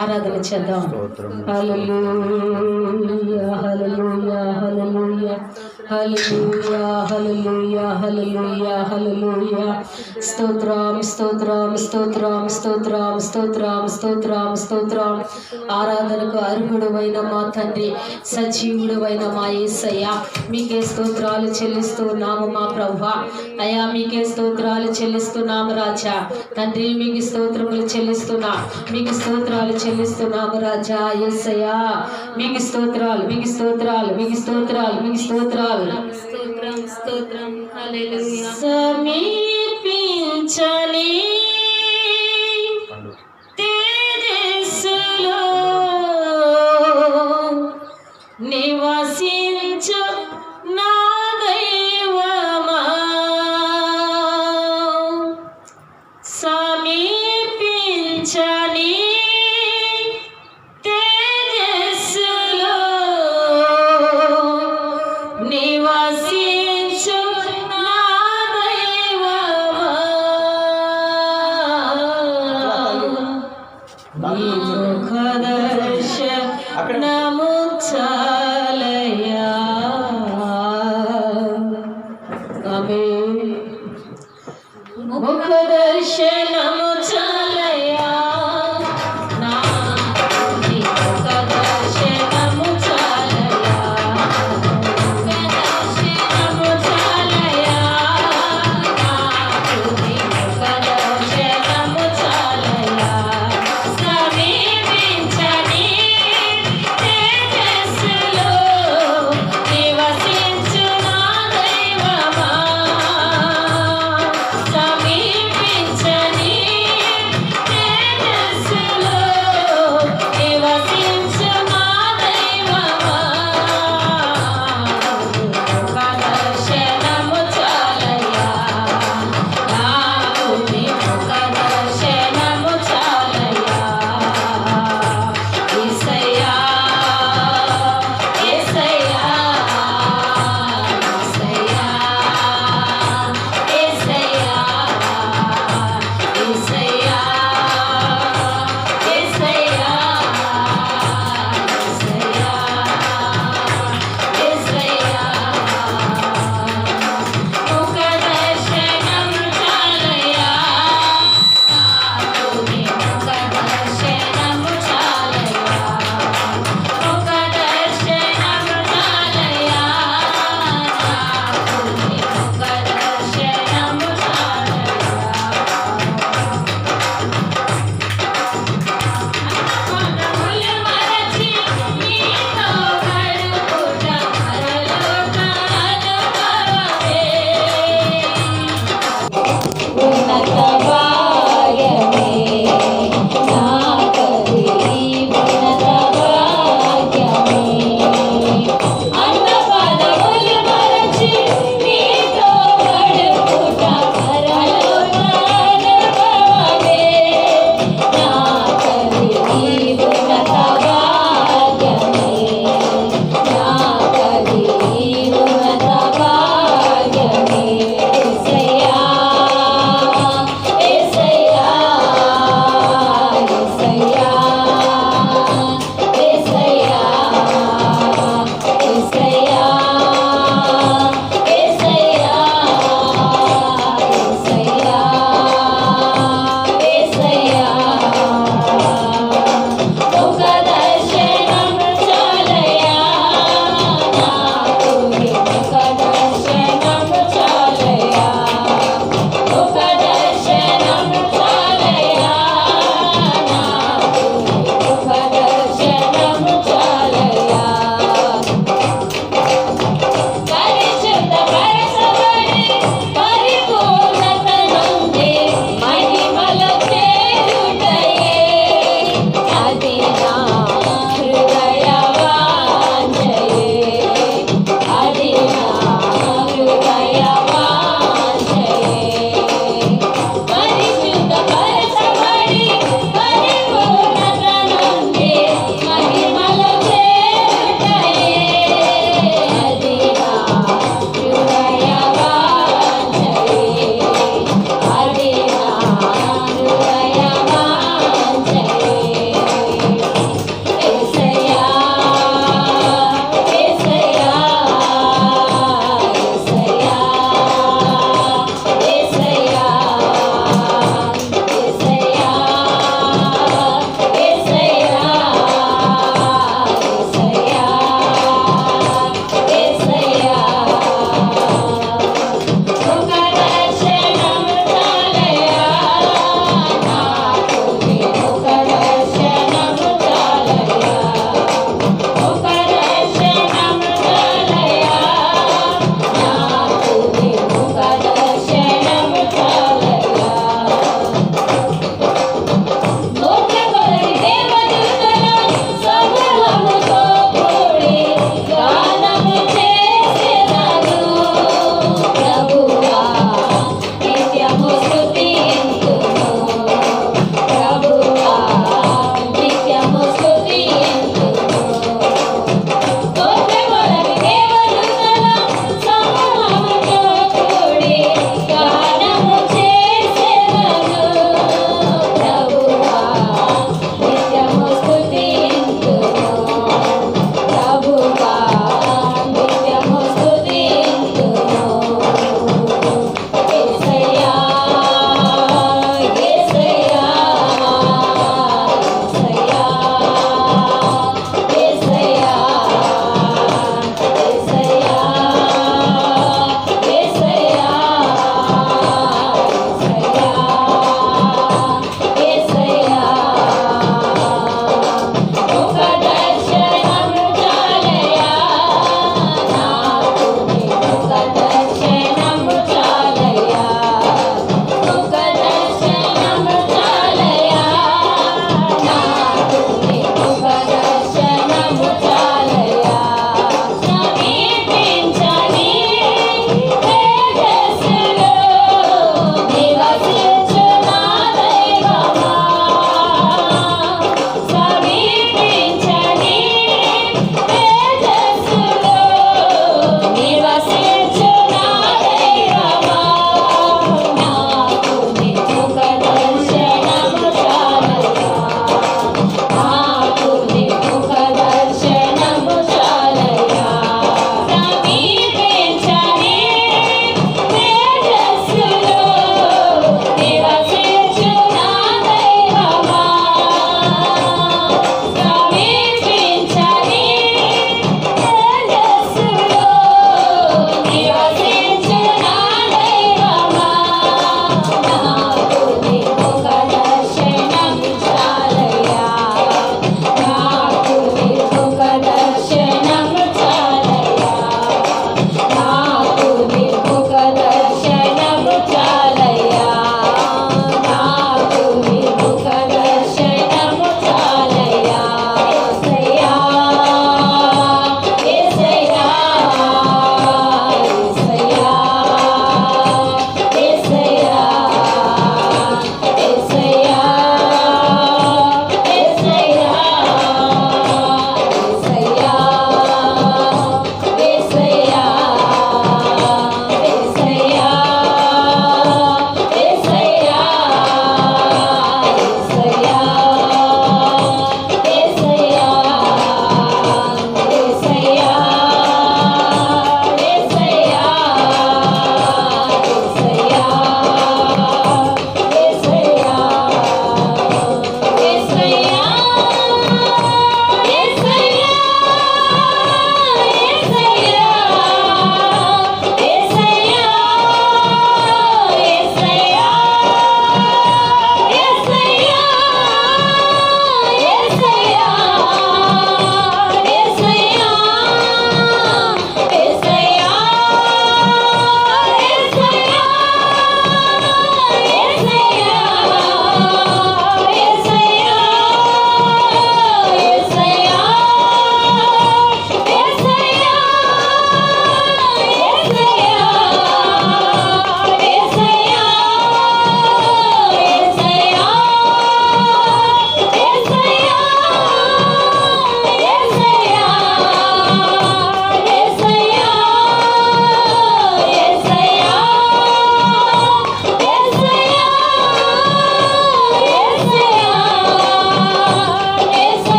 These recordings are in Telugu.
ఆరాధన చేద్దాం. హల్లెలూయా హల్లెలూయా హల్లెలూయా హల్లెలూయా హల్లెలూయా హల్లెలూయా హల్లెలూయా. స్తోత్రం స్తోత్రం స్తోత్రం స్తోత్రం స్తోత్రం స్తోత్రం స్తోత్రం. ఆరాధనకు అర్హుడమైన మా తండ్రి, సజీవుడమైన మా యేసయ్య, మీకే స్తోత్రాలు చెల్లిస్తున్నాము మా ప్రభువా. అయ్యా మీకే స్తోత్రాలు చెల్లిస్తున్నాము రాజా. తండ్రి మీకు స్తోత్రములు చెల్లిస్తున్నా, మీకు స్తోత్రాలు చెల్లిస్తున్నాము రాజా. యేసయ్యా మీకు స్తోత్రాలు, మీకు స్తోత్రాలు, మీకు స్తోత్రాలు, మీకు స్తోత్రాలు. స్తోత్రం స్తోత్రం హల్లెలూయా. సమీపించని తేజస్సులో నివసించు నా దైవమా, సమీపించని తేజస్సులో నివసించు నా దైవమా, నీ ముఖదర్శనము చాలయ్యా. ఆమేన్. ముఖదర్శనము చాలయ్యా, నా నీ ముఖదర్శనము చాలయ్యా, ముఖదర్శనము చాలయ్యా, నాకు నీ ముఖదర్శనము చాలయ్యా. సమీపించని తేజస్సులో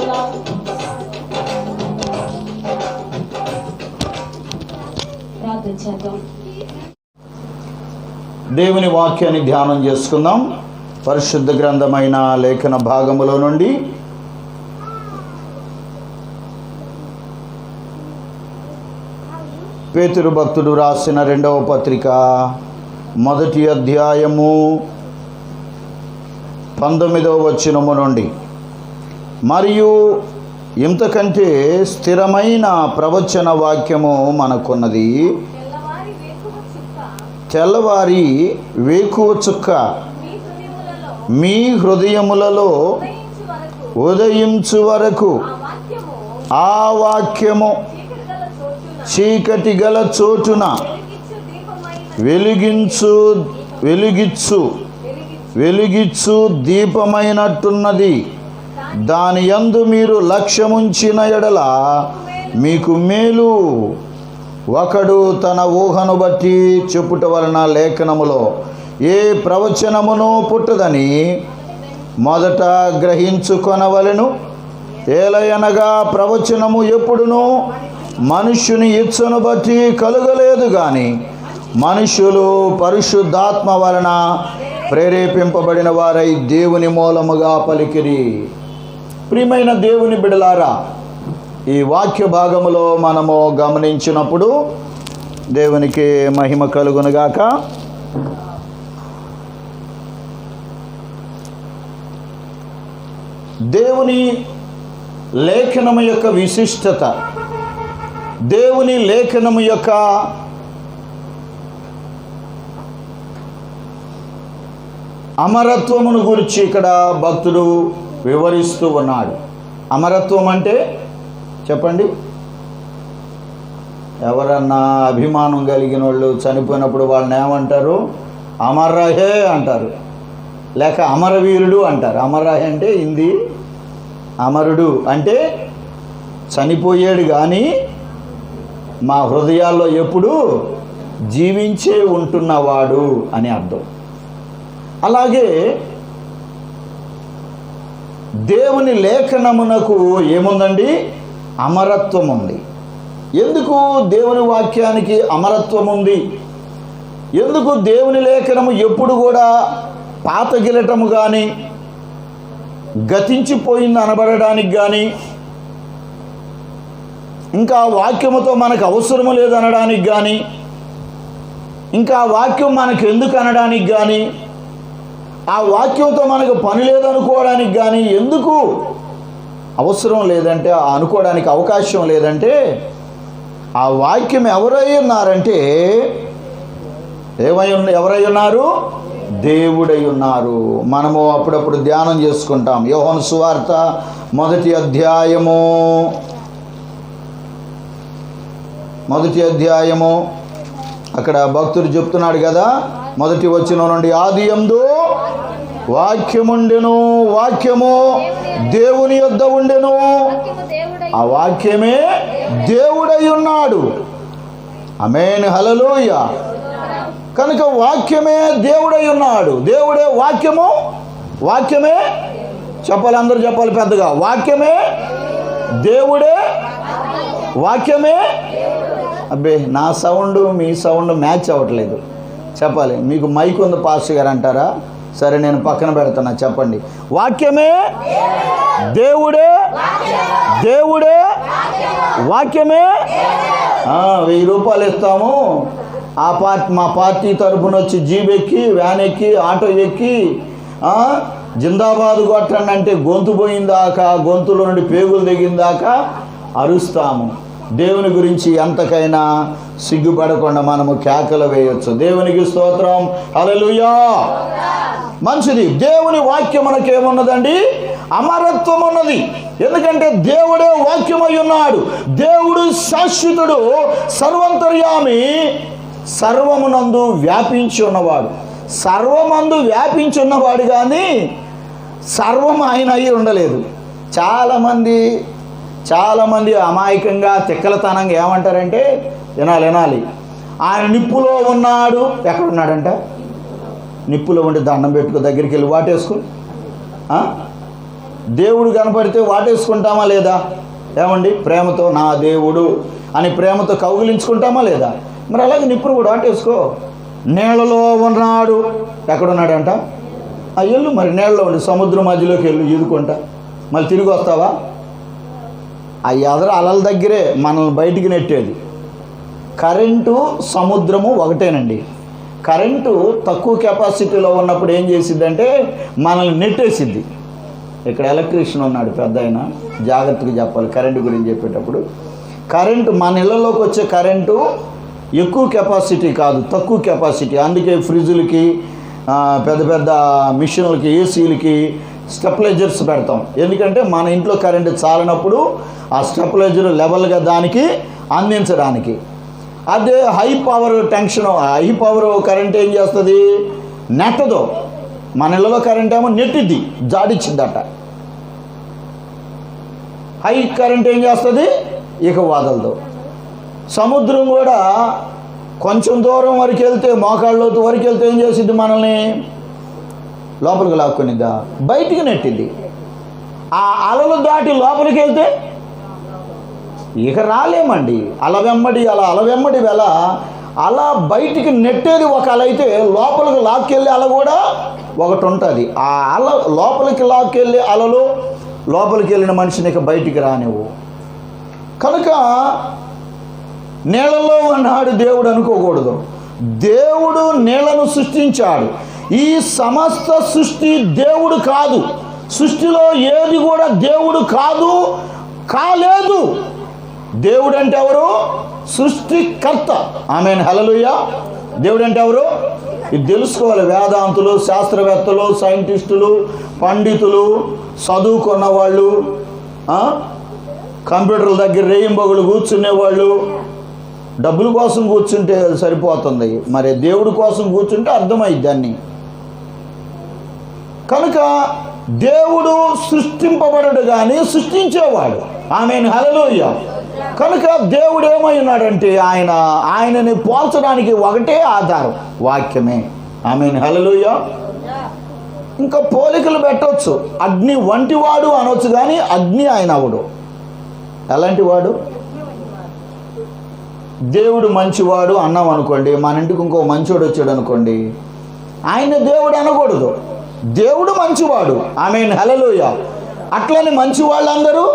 ప్రార్థించేద్దాం. దేవుని వాక్యాన్ని ధ్యానం చేసుకుందాం. పరిశుద్ధ గ్రంథమైన లేఖన భాగములో నుండి పేతురు భక్తుడు రాసిన 2వ పత్రిక 1వ అధ్యాయము 19వ వచనము నుండి, మరియు ఇంతకంటే స్థిరమైన ప్రవచన వాక్యము మనకున్నది. తెల్లవారి వేకువ చుక్క మీ హృదయములలో ఉదయించు వరకు ఆ వాక్యము చీకటి గల చోటున వెలిగిచ్చు దీపమైనట్టున్నది. దాని యందు మీరు లక్ష్యముంచిన ఎడల మీకు మేలు. ఒకడు తన ఊహను బట్టి చెప్పుట వలన లేఖనములో ఏ ప్రవచనమును పుట్టదని మొదట గ్రహించుకొనవలెను. ఏలయనగా ప్రవచనము ఎప్పుడునూ మనుష్యుని ఇచ్చను బట్టి కలుగలేదు గాని మనుష్యులు పరిశుద్ధాత్మ వలన ప్రేరేపింపబడిన వారై దేవుని మూలముగా పలికిరి. ప్రియమైన దేవుని బిడలారా, ఈ వాక్య భాగములో మనము గమనించినప్పుడు దేవునికి మహిమ కలుగునుగాక. దేవుని లేఖనము యొక్క విశిష్టత, దేవుని లేఖనము యొక్క అమరత్వమును గురించి ఇక్కడ భక్తుడు వివరిస్తూ ఉన్నాడు. అమరత్వం అంటే చెప్పండి. ఎవరన్నా అభిమానం కలిగిన వాళ్ళు చనిపోయినప్పుడు వాళ్ళని ఏమంటారు? అమరహే అంటారు, లేక అమరవీరుడు అంటారు. అమరహే అంటే హిందీ, అమరుడు అంటే చనిపోయాడు కానీ మా హృదయాల్లో ఎప్పుడు జీవించే ఉంటున్నవాడు అని అర్థం. అలాగే దేవుని లేఖనమునకు ఏముందండి? అమరత్వం ఉంది. ఎందుకు దేవుని వాక్యానికి అమరత్వం ఉంది? ఎందుకు దేవుని లేఖనము ఎప్పుడు కూడా పాతగిలటము కానీ గతించిపోయింది అనబడడానికి కానీ, ఇంకా వాక్యముతో మనకు అవసరము లేదనడానికి కానీ, ఇంకా వాక్యం మనకు ఎందుకు అనడానికి కానీ, ఆ వాక్యంతో మనకు పని లేదనుకోవడానికి కానీ ఎందుకు అవసరం లేదంటే, అనుకోవడానికి అవకాశం లేదంటే, ఆ వాక్యం ఎవరై ఉన్నారంటే ఎవరై ఉన్నారు? దేవుడై ఉన్నారు. మనము అప్పుడప్పుడు ధ్యానం చేసుకుంటాం. యోహాను సువార్త 1వ అధ్యాయము అక్కడ భక్తుడు చెప్తున్నాడు కదా, 1వ వచనం నుండి, ఆదియందు వాక్యముండెను, వాక్యము దేవుని యొద్ద ఉండెను, ఆ వాక్యమే దేవుడై ఉన్నాడు. ఆమేన్, హల్లెలూయా. కనుక వాక్యమే దేవుడై ఉన్నాడు. దేవుడే వాక్యము. వాక్యమే చెప్పాలి, అందరూ చెప్పాలి పెద్దగా. వాక్యమే దేవుడే, వాక్యమే. అబ్బే, నా సౌండ్ మీ సౌండ్ మ్యాచ్ అవ్వట్లేదు. చెప్పాలి. మీకు మైక్ ఉంది పాస్టర్ గారు అంటారా? సరే, నేను పక్కన పెడుతున్నా. చెప్పండి. వాక్యమే దేవుడే, దేవుడే వాక్యమే. 1000 రూపాయలు ఇస్తాము, మా పార్టీ తరఫున వచ్చి జీప్ ఎక్కి, వ్యాన్ ఎక్కి, ఆటో ఎక్కి జిందాబాద్ కొట్టండి అంటే గొంతు పోయిందాకా, గొంతులో నుండి పేగులు దిగిందాకా అరుస్తాము. దేవుని గురించి ఎంతకైనా సిగ్గుపడకుండా మనము కేకలు వేయొచ్చు. దేవునికి స్తోత్రం, హల్లెలూయా. మంచిది. దేవుని వాక్యం మనకేమున్నదండి? అమరత్వం ఉన్నది. ఎందుకంటే దేవుడే వాక్యమై ఉన్నాడు. దేవుడు శాశ్వతుడు, సర్వంతర్యామి, సర్వమునందు వ్యాపించి ఉన్నవాడు. సర్వమందు వ్యాపించి ఉన్నవాడు కానీ సర్వం ఆయన అయి ఉండలేదు. చాలామంది అమాయకంగా తిక్కలతనంగా ఏమంటారంటే, వినాలి, ఆయన నిప్పులో ఉన్నాడు. ఎక్కడున్నాడంట? నిప్పులో ఉండి దండం పెట్టుకో, దగ్గరికి వెళ్ళి వాటేసుకో. దేవుడు కనపడితే వాటేసుకుంటామా లేదా? ఏమండి, ప్రేమతో నా దేవుడు అని ప్రేమతో కౌగిలించుకుంటామా లేదా? మరి అలాగే నిప్పును కూడా వాటేసుకో. నీళ్ళలో ఉన్నాడు, ఎక్కడున్నాడంట? ఆ ఎల్లు మరి నీళ్ళలో ఉండి సముద్రం మధ్యలోకి వెళ్ళు ఈదుకుంటా, మళ్ళీ తిరిగి వస్తావా? ఆ ఎదర అలల దగ్గరే మనల్ని బయటికి నెట్టేది. కరెంటు సముద్రము ఒకటేనండి. కరెంటు తక్కువ కెపాసిటీలో ఉన్నప్పుడు ఏం చేసిద్దంటే మనల్ని నెట్టేసిద్ది. ఇక్కడ ఎలక్ట్రీషియన్ ఉన్నాడు పెద్ద ఆయన, జాగ్రత్తగా చెప్పాలి కరెంటు గురించి చెప్పేటప్పుడు. కరెంటు మన ఇళ్ళలోకి వచ్చే కరెంటు ఎక్కువ కెపాసిటీ కాదు, తక్కువ కెపాసిటీ. అందుకే ఫ్రిడ్జులకి, పెద్ద పెద్ద మిషన్లకి, ఏసీలకి స్టెప్లైజర్స్ పెడతాం. ఎందుకంటే మన ఇంట్లో కరెంటు చాలినప్పుడు ఆ స్టెప్లైజర్ లెవెల్గా దానికి అందించడానికి. అదే high power tension, high power current ఏం చేస్తుంది? నెట్టదు. మన ఇళ్ళలో కరెంట్ ఏమో నెట్టిద్ది, జాడిచ్చిద్దట. హై కరెంట్ ఏం చేస్తుంది? ఇక వదలదు. సముద్రం కూడా కొంచెం దూరం వరకు వెళ్తే, మోకాళ్ళలోతు వరకు వెళ్తే ఏం చేసిద్ది? మనల్ని లోపలికి లాక్కునిద్దా? బయటికి నెట్టిద్ది. ఆ అలలు దాటి లోపలికి వెళ్తే ఇక రాలేమండి. అల వెంబడి వెల అలా బయటికి నెట్టేది ఒక అల అయితే, లోపలికి లాక్కెళ్ళే అల కూడా ఒకటి ఉంటుంది. ఆ అల లోపలికి లాక్కెళ్ళే అలలు లోపలికి వెళ్ళిన మనిషిని ఇక బయటికి రానివ్వు. కనుక నీళ్ళలో ఉన్నాడు దేవుడు అనుకోకూడదు. దేవుడు నీళ్లను సృష్టించాడు. ఈ సమస్త సృష్టి దేవుడు కాదు. సృష్టిలో ఏది కూడా దేవుడు కాదు, కాలేదు. దేవుడు అంటే ఎవరు? సృష్టికర్త. ఆమేన్, హల్లెలూయా. దేవుడు అంటే ఎవరు? ఇది తెలుసుకోవాలి. వేదాంతులు, శాస్త్రవేత్తలు, సైంటిస్టులు, పండితులు, చదువుకున్న వాళ్ళు, కంప్యూటర్ల దగ్గర రేయింబగులు కూర్చునేవాళ్ళు, డబ్బుల కోసం కూర్చుంటే సరిపోతుంది, మరి దేవుడి కోసం కూర్చుంటే అర్థమైద్ది దాన్ని. కనుక దేవుడు సృష్టింపబడడు కానీ సృష్టించేవాడు. ఆమేన్, హల్లెలూయా. కనుక దేవుడు ఏమై ఉన్నాడంటే ఆయనని పోల్చడానికి ఒకటే ఆధారం, వాక్యమే. ఆమేన్, హల్లెలూయా. ఇంకా పోలికలు పెట్టవచ్చు. అగ్ని వంటివాడు అనొచ్చు కానీ అగ్ని ఆయన అవడు. ఎలాంటి వాడు? దేవుడు మంచివాడు అన్నాం అనుకోండి, మన ఇంటికి ఇంకో మంచివాడు వచ్చాడు అనుకోండి, ఆయన దేవుడు అనకూడదు. దేవుడు మంచివాడు. ఆమేన్, హల్లెలూయా. అట్లని మంచి వాళ్ళందరూ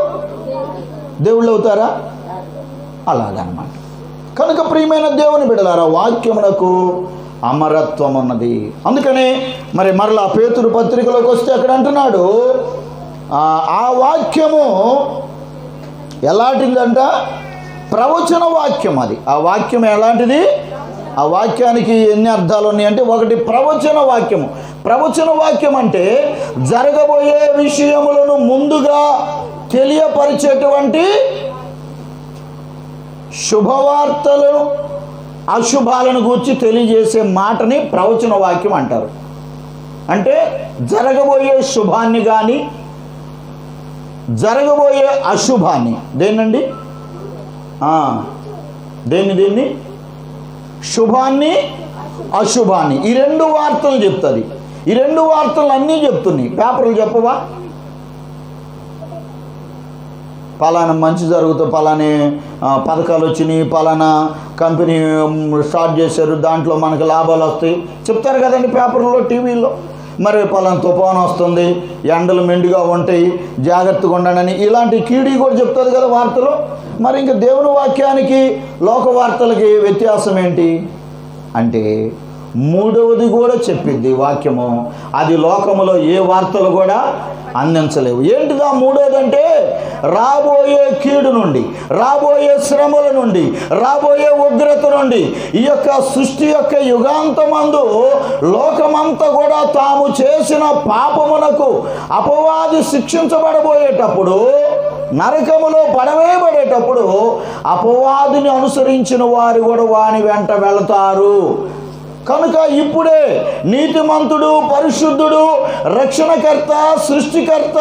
దేవుళ్ళు అవుతారా? అలాగనమాట. కనుక ప్రియమైన దేవుని బిడ్డలారా, వాక్యమునకు అమరత్వం ఉన్నది. అందుకనే మరి మరలా పేతురు పత్రికలోకి వస్తే అక్కడ అంటున్నాడు, ఆ వాక్యము ఎలాంటిదంట? ప్రవచన వాక్యం. అది ఆ వాక్యం ఎలాంటిది? ఆ వాక్యానికి ఎన్ని అర్థాలు ఉన్నాయంటే, ఒకటి ప్రవచన వాక్యము. ప్రవచన వాక్యం అంటే జరగబోయే విషయములను ముందుగా తెలియపరిచేటువంటి శుభవార్తలను, అశుభాలను గూర్చి తెలియజేసే మాటని ప్రవచన వాక్యం అంటారు. అంటే జరగబోయే శుభాన్ని కానీ జరగబోయే అశుభాన్ని, దేన్నండి? దేన్ని? శుభాన్ని, అశుభాన్ని, ఈ రెండు వార్తలు చెప్తుంది. ఈ రెండు వార్తలు అన్నీ చెప్తున్నాయి. పేపర్లు చెప్పవా? పలానా మంచి జరుగుతూ, పలానే పథకాలు వచ్చినాయి, పలానా కంపెనీ స్టార్ట్ చేశారు, దాంట్లో మనకు లాభాలు వస్తాయి చెప్తారు కదండి పేపర్లో, టీవీలో. మరి పలానా తుఫాను వస్తుంది, ఎండలు మెండుగా ఉంటాయి, జాగ్రత్తగా ఉండండి, ఇలాంటి కీడీ కూడా చెప్తుంది కదా వార్తలు. మరి ఇంకా దేవుని వాక్యానికి లోక వార్తలకి వ్యత్యాసం ఏంటి అంటే, మూడవది కూడా చెప్పిద్ది వాక్యము. అది లోకములో ఏ వార్తలు కూడా అందించలేవు. ఏంటిదా మూడోది అంటే, రాబోయే కీడు నుండి, రాబోయే శ్రమల నుండి, రాబోయే ఉగ్రత నుండి, ఈ యొక్క సృష్టి యొక్క యుగాంతమందు లోకమంతా కూడా తాము చేసిన పాపమునకు అపవాది శిక్షించబడబోయేటప్పుడు, నరకములో పడవేయబడేటప్పుడు అపవాదిని అనుసరించిన వారు కూడా వాని వెంట వెళతారు. కనుక ఇప్పుడే నీతిమంతుడు, పరిశుద్ధుడు, రక్షణకర్త, సృష్టికర్త,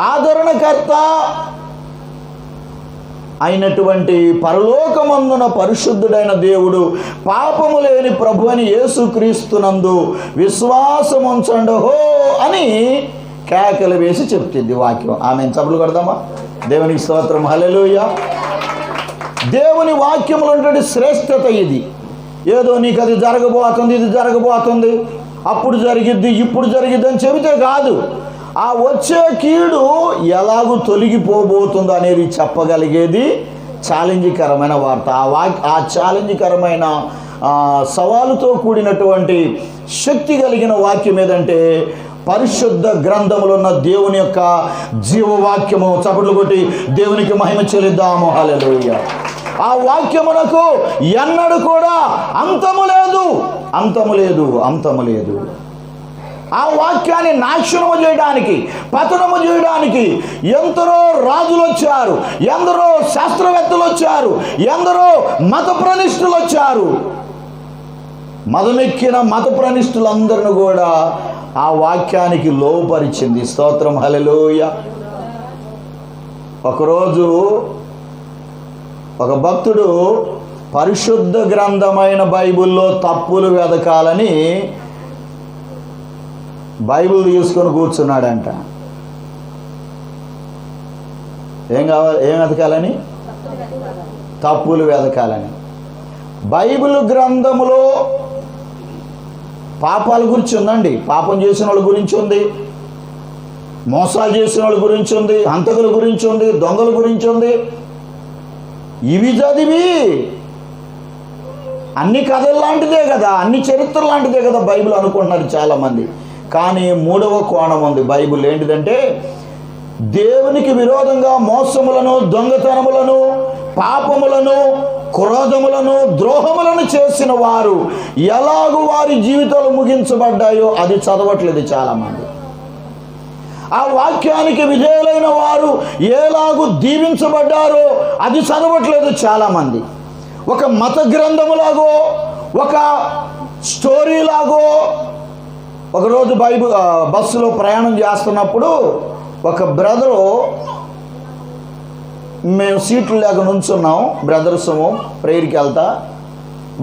ఆదరణకర్త అయినటువంటి పరలోకమందున పరిశుద్ధుడైన దేవుడు, పాపము లేని ప్రభు అని యేసుక్రీస్తునందు విశ్వాసముంచండి హో అని కేకలు వేసి చెప్తుంది వాక్యం. ఆమె చప్పులు కొడదామా? దేవునికి స్తోత్రం, హల్లెలూయా. దేవుని వాక్యములో ఉన్నటువంటి శ్రేష్టత ఇది. ఏదో నీకు అది జరగబోతుంది, ఇది జరగబోతుంది, అప్పుడు జరిగిద్ది, ఇప్పుడు జరిగిద్ది అని చెబితే కాదు. ఆ వచ్చే కీడు ఎలాగూ తొలగిపోబోతుందో అనేది చెప్పగలిగేది ఛాలెంజ్కరమైన వార్త. ఆ ఛాలెంజ్కరమైన సవాలుతో కూడినటువంటి శక్తి కలిగిన వాక్యం ఏదంటే పరిశుద్ధ గ్రంథములో ఉన్న దేవుని యొక్క జీవవాక్యము. చప్పట్లు కొట్టి దేవునికి మహిమ చెల్లిద్దాము, హల్లెలూయా. ఆ వాక్యమునకు ఎన్నడూ కూడా అంతము లేదు, అంతము లేదు, అంతము లేదు. ఆ వాక్యాన్ని నాశనము చేయడానికి, పతనము చేయడానికి ఎందరో రాజులు వచ్చారు, ఎందరో శాస్త్రవేత్తలు వచ్చారు, ఎందరో మత ప్రనిష్ఠులు వచ్చారు. మదమెక్కిన మత ప్రనిష్ఠులందరిని కూడా ఆ వాక్యానికి లోపరిచింది. స్తోత్రం, హల్లెలూయా. ఒకరోజు ఒక భక్తుడు పరిశుద్ధ గ్రంథమైన బైబిల్లో తప్పులు వెదకాలని బైబిల్ తీసుకొని కూర్చున్నాడంట. ఏం కావాలి? ఏం వెతకాలని? తప్పులు వెతకాలని. బైబిల్ గ్రంథములో పాపాల గురించి ఉందండి. పాపం చేసిన వాళ్ళ గురించి ఉంది, మోసాలు చేసిన వాళ్ళ గురించి ఉంది, హంతకుల గురించి ఉంది, దొంగల గురించి ఉంది. ఇవి చదివి అన్ని కథలు లాంటిదే కదా, అన్ని చరిత్ర లాంటిదే కదా బైబిల్ అనుకుంటున్నారు చాలామంది. కానీ మూడవ కోణం ఉంది బైబిల్. ఏంటిదంటే దేవునికి విరోధంగా మోసములను, దొంగతనములను, పాపములను, క్రోధములను, ద్రోహములను చేసిన వారు ఎలాగూ వారి జీవితాలు ముగించబడ్డాయో అది చదవట్లేదు చాలామంది. ఆ వాక్యానికి విధేయులైన వారు ఎలాగూ దీవించబడ్డారో అది చదవట్లేదు చాలామంది. ఒక మత గ్రంథములాగో, ఒక స్టోరీలాగో. ఒకరోజు బస్సులో ప్రయాణం చేస్తున్నప్పుడు ఒక బ్రదరు, మేము సీట్లు లేక నుంచున్నాం, బ్రదర్సము ప్రేయర్కి వెళ్తా,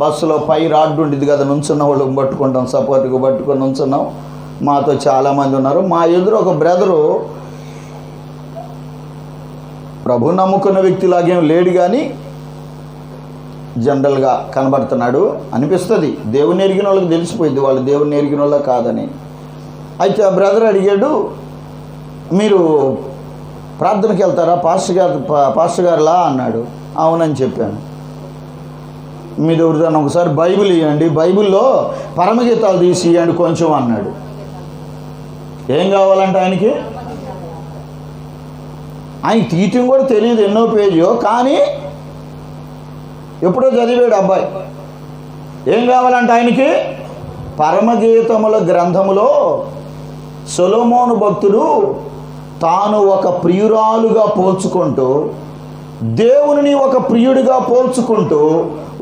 బస్సులో పై రాడ్డు ఉండేది కదా, నుంచున్న వాళ్ళకి పట్టుకుంటాం, సపోర్ట్గా పట్టుకొని నుంచున్నాం. మాతో చాలామంది ఉన్నారు. మా ఎదురు ఒక బ్రదరు ప్రభు నమ్ముకున్న వ్యక్తిలాగేం లేడు, కానీ జనరల్గా కనబడుతున్నాడు అనిపిస్తుంది. దేవుని ఎరిగిన వాళ్ళకి తెలిసిపోయింది వాళ్ళు దేవుని ఎరిగిన వాళ్ళ కాదని. అయితే ఆ బ్రదర్ అడిగాడు, మీరు ప్రార్థనకి వెళ్తారా పాస్టర్ గారులా అన్నాడు. అవునని చెప్పాను. మీ దగ్గర ఒకసారి బైబిల్ ఇవ్వండి, బైబిల్లో పరమగీతాలు తీసి ఇవ్వండి కొంచెం అన్నాడు. ఏం కావాలంటే ఆయనకి తీయటం కూడా తెలియదు, ఎన్నో పేజీయో, కానీ ఎప్పుడో చదివాడు అబ్బాయి. ఏం కావాలంటే ఆయనకి పరమగీతముల గ్రంథములో సొలొమోను భక్తుడు తాను ఒక ప్రియురాలుగా పోల్చుకుంటూ, దేవునిని ఒక ప్రియుడిగా పోల్చుకుంటూ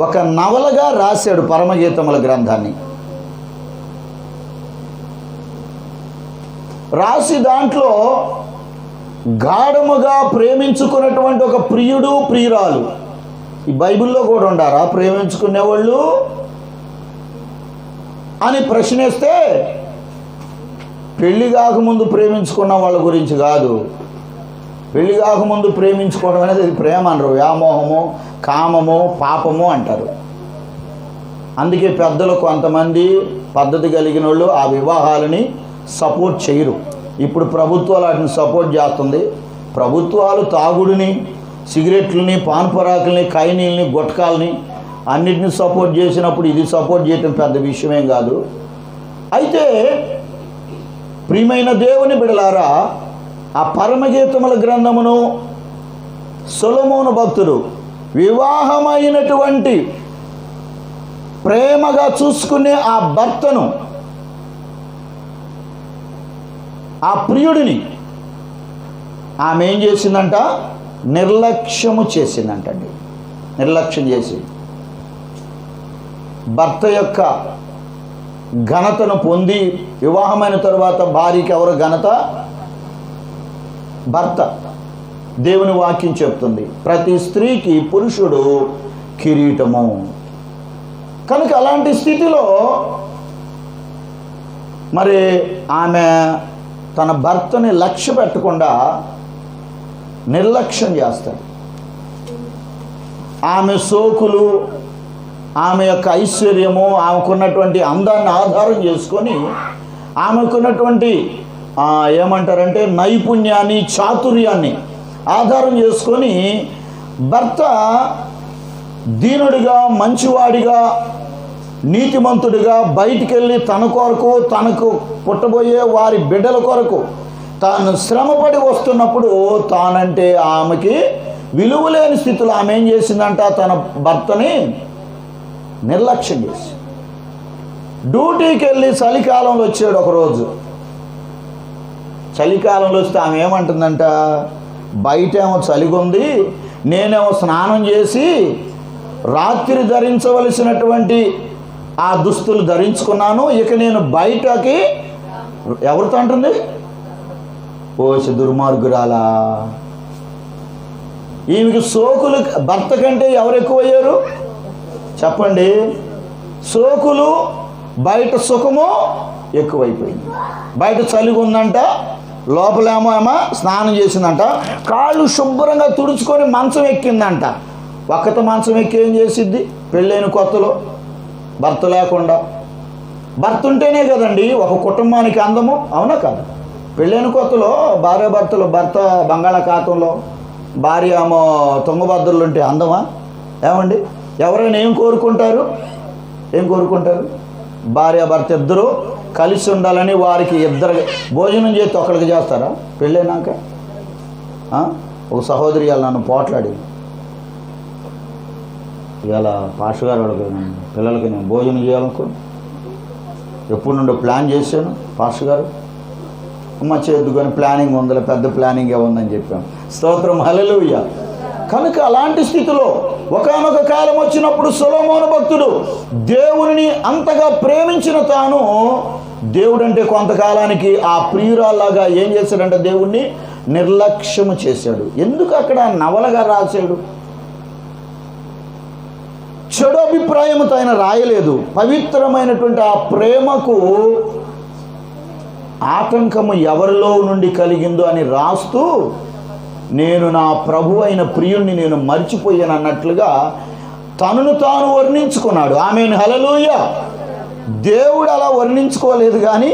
ఒక నవలగా రాశాడు పరమగీతముల గ్రంథాన్ని. రాసి దాంట్లో గాఢముగా ప్రేమించుకున్నటువంటి ఒక ప్రియుడు, ప్రియురాలు. ఈ బైబిల్లో కూడా ఉండారా ప్రేమించుకునేవాళ్ళు అని ప్రశ్నిస్తే, పెళ్లి కాకముందు ప్రేమించుకున్న వాళ్ళ గురించి కాదు. పెళ్లి కాకముందు ప్రేమించుకోవడం అనేది అది ప్రేమ అనరు, వ్యామోహము, కామము, పాపము అంటారు. అందుకే పెద్దలు కొంతమంది పద్ధతి కలిగిన వాళ్ళు ఆ వివాహాలని సపోర్ట్ చేయరు. ఇప్పుడు ప్రభుత్వాలు వాటిని సపోర్ట్ చేస్తుంది. ప్రభుత్వాలు తాగుడిని, సిగరెట్లని, పాన్పరాకుల్ని, కైనీల్ని, గుట్కాల్ని అన్నిటిని సపోర్ట్ చేసినప్పుడు ఇది సపోర్ట్ చేయటం పెద్ద విషయమేం కాదు. అయితే ప్రియమైన దేవుని బిడలారా, ఆ పరమగీతముల గ్రంథమును సొలొమోను భక్తుడు వివాహమైనటువంటి ప్రేమగా చూసుకునే ఆ భర్తను, ఆ ప్రియుడిని ఆమె ఏం చేసిందంట? నిర్లక్ష్యము చేసిందంటండి. నిర్లక్ష్యం చేసి భర్త యొక్క ఘనతను పొంది, వివాహమైన తరువాత భార్యకి ఎవరు ఘనత? భర్త. దేవుని వాక్యం చెప్తుంది, ప్రతి స్త్రీకి పురుషుడు కిరీటము. కనుక అలాంటి స్థితిలో మరి ఆమె తన భర్తని లక్ష్య పెట్టకుండా నిర్లక్ష్యం చేస్తాడు. ఆమె సోకులు, ఆమె యొక్క ఐశ్వర్యము, ఆమెకున్నటువంటి అందాన్ని ఆధారం చేసుకొని, ఆమెకున్నటువంటి ఏమంటారంటే నైపుణ్యాన్ని, చాతుర్యాన్ని ఆధారం చేసుకొని భర్త దీనుడిగా, మంచివాడిగా, నీతిమంతుడిగా బయటికి వెళ్ళి తన కొరకు, తనకు పుట్టబోయే వారి బిడ్డల కొరకు తాను శ్రమపడి వస్తున్నప్పుడు తానంటే ఆమెకి విలువ లేని స్థితిలో ఆమె ఏం చేసిందంట, తన భర్తని నిర్లక్ష్యం చేసి డ్యూటీకి వెళ్ళి చలికాలంలో వచ్చాడు ఒకరోజు. చలికాలంలో వస్తే ఆమె ఏమంటుందంట, బయటేమో చలిగుంది, నేనేమో స్నానం చేసి రాత్రి ధరించవలసినటువంటి ఆ దుస్తులు ధరించుకున్నాను, ఇక నేను బయటకి ఎవరితో అంటుంది, ఓసి దుర్మార్గురాలా. ఈమెకి సోకులు భర్త కంటే ఎవరు ఎక్కువయ్యారు చెప్పండి? సోకులు, బయట సుఖము ఎక్కువైపోయింది. బయట చలిగా ఉందంట, లోపలేమో స్నానం చేసిందంట, కాళ్ళు శుభ్రంగా తుడుచుకొని మంచం ఎక్కిందంట. ఒక్కత మంచం ఎక్కి ఏం చేసిద్ది? పెళ్ళైన కొత్తలో భర్త లేకుండా. భర్త ఉంటేనే కదండి ఒక కుటుంబానికి అందము, అవునా కదా? పెళ్ళైన కొత్తలో భార్యాభర్తలు, భర్త బంగాళాఖాతంలో, భార్య ఏమో తుంగభద్రలు ఉంటే అందమా? ఏమండి? ఎవరైనా ఏం కోరుకుంటారు? భార్యాభర్త ఇద్దరు కలిసి ఉండాలని, వారికి ఇద్దరు భోజనం చేస్తే ఒకరికి చేస్తారా పెళ్ళైనాక? ఒక సహోదరి ఇవాళ నన్ను పోట్లాడింది. ఇవాళ పాస్టర్ గారు పిల్లలకి నేను భోజనం చేయాలనుకో, ఎప్పుడు నుండో ప్లాన్ చేశాను. పాస్టర్ గారు అమ్మ చేయొద్దు కానీ ప్లానింగ్ ఉందిలే, పెద్ద ప్లానింగే ఉందని చెప్పాను. స్తోత్రం, హల్లెలూయా. కనుక అలాంటి స్థితిలో ఒకానొక కాలం వచ్చినప్పుడు సొలొమోను భక్తుడు దేవునిని అంతగా ప్రేమించిన తాను, దేవుడంటే కొంతకాలానికి ఆ ప్రియురాల్లాగా ఏం చేశాడంటే దేవుణ్ణి నిర్లక్ష్యము చేశాడు. ఎందుకు అక్కడ నవలగా రాశాడు? చెడు అభిప్రాయంతో ఆయన రాయలేదు. పవిత్రమైనటువంటి ఆ ప్రేమకు ఆటంకము ఎవరిలో నుండి కలిగిందో అని రాస్తూ, నేను నా ప్రభు అయిన ప్రియుణ్ణి నేను మర్చిపోయాను అన్నట్లుగా తనను తాను వర్ణించుకున్నాడు. ఆమేన్, హల్లెలూయా. దేవుడు అలా వర్ణించుకోలేదు కానీ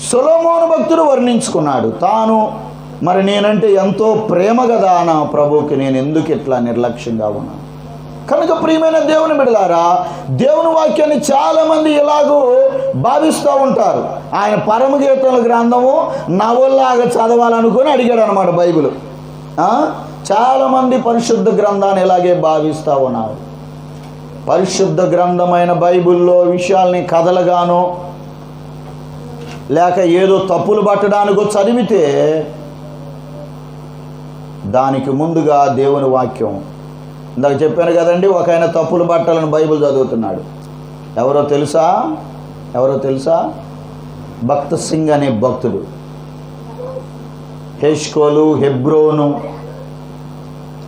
సొలొమోను భక్తుడు వర్ణించుకున్నాడు. తాను మరి నేనంటే ఎంతో ప్రేమ కదా నా ప్రభువుకి, నేను ఎందుకు ఇట్లా నిర్లక్ష్యంగా ఉన్నాను? కనుక ప్రియమైన దేవుని బిడ్డలారా, దేవుని వాక్యాన్ని చాలామంది ఇలాగూ భావిస్తూ ఉంటారు. ఆయన పరమగీతల గ్రంథము నవల్లాగా చదవాలనుకొని అడిగాడు అనమాట బైబిల్. చాలామంది పరిశుద్ధ గ్రంథాన్ని ఇలాగే భావిస్తూ ఉన్నారు. పరిశుద్ధ గ్రంథమైన బైబిల్లో విషయాల్ని కథలుగానో లేక ఏదో తప్పులు పట్టడానికో చదివితే దానికి ముందుగా దేవుని వాక్యం, ఇందాక చెప్పాను కదండి, ఒక ఆయన తప్పులు పట్టాలని బైబిల్ చదువుతున్నాడు. ఎవరో తెలుసా? భక్త సింగ్ అనే భక్తుడు. హెష్కోలు, హెబ్రోను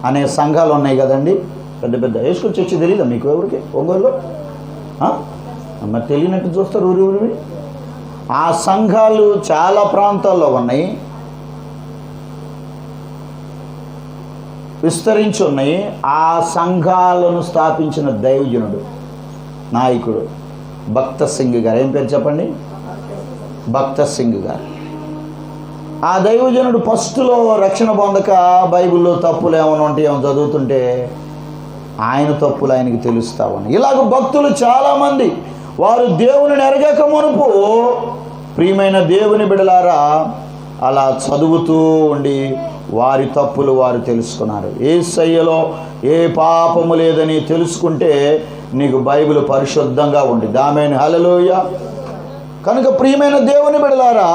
అనే సంఘాలు ఉన్నాయి కదండి, పెద్ద పెద్ద. హెష్కోలు చర్చి తెలీదా మీకు ఎవరికి? ఒంగోలులో మరి తెలియనట్టు చూస్తారు ఊరి. ఆ సంఘాలు చాలా ప్రాంతాల్లో ఉన్నాయి, విస్తరించి ఉన్నాయి. ఆ సంఘాలను స్థాపించిన దైవజనుడు, నాయకుడు భక్త సింగ్ గారు. ఏం పేరు చెప్పండి? భక్త సింగ్ గారు. ఆ దైవజనుడు ఫస్ట్లో రక్షణ పొందక బైబిల్లో తప్పులు ఏమైనా ఉంటే ఏమో చదువుతుంటే ఆయన తప్పులు ఆయనకి తెలుస్తా ఉన్నాయి. ఇలాగ భక్తులు చాలామంది వారు దేవుని ఎరగక మునుపు, ప్రియమైన దేవుని బిడలారా, అలా చదువుతూ ఉండి వారి తప్పులు వారు తెలుసుకున్నారు. యేసయ్యలో ఏ పాపము లేదని తెలుసుకుంటే నీకు బైబిల్ పరిశుద్ధంగా ఉండిద్ది. ఆమేన్, హల్లెలూయా. కనుక ప్రియమైన దేవుని బిడ్డలారా,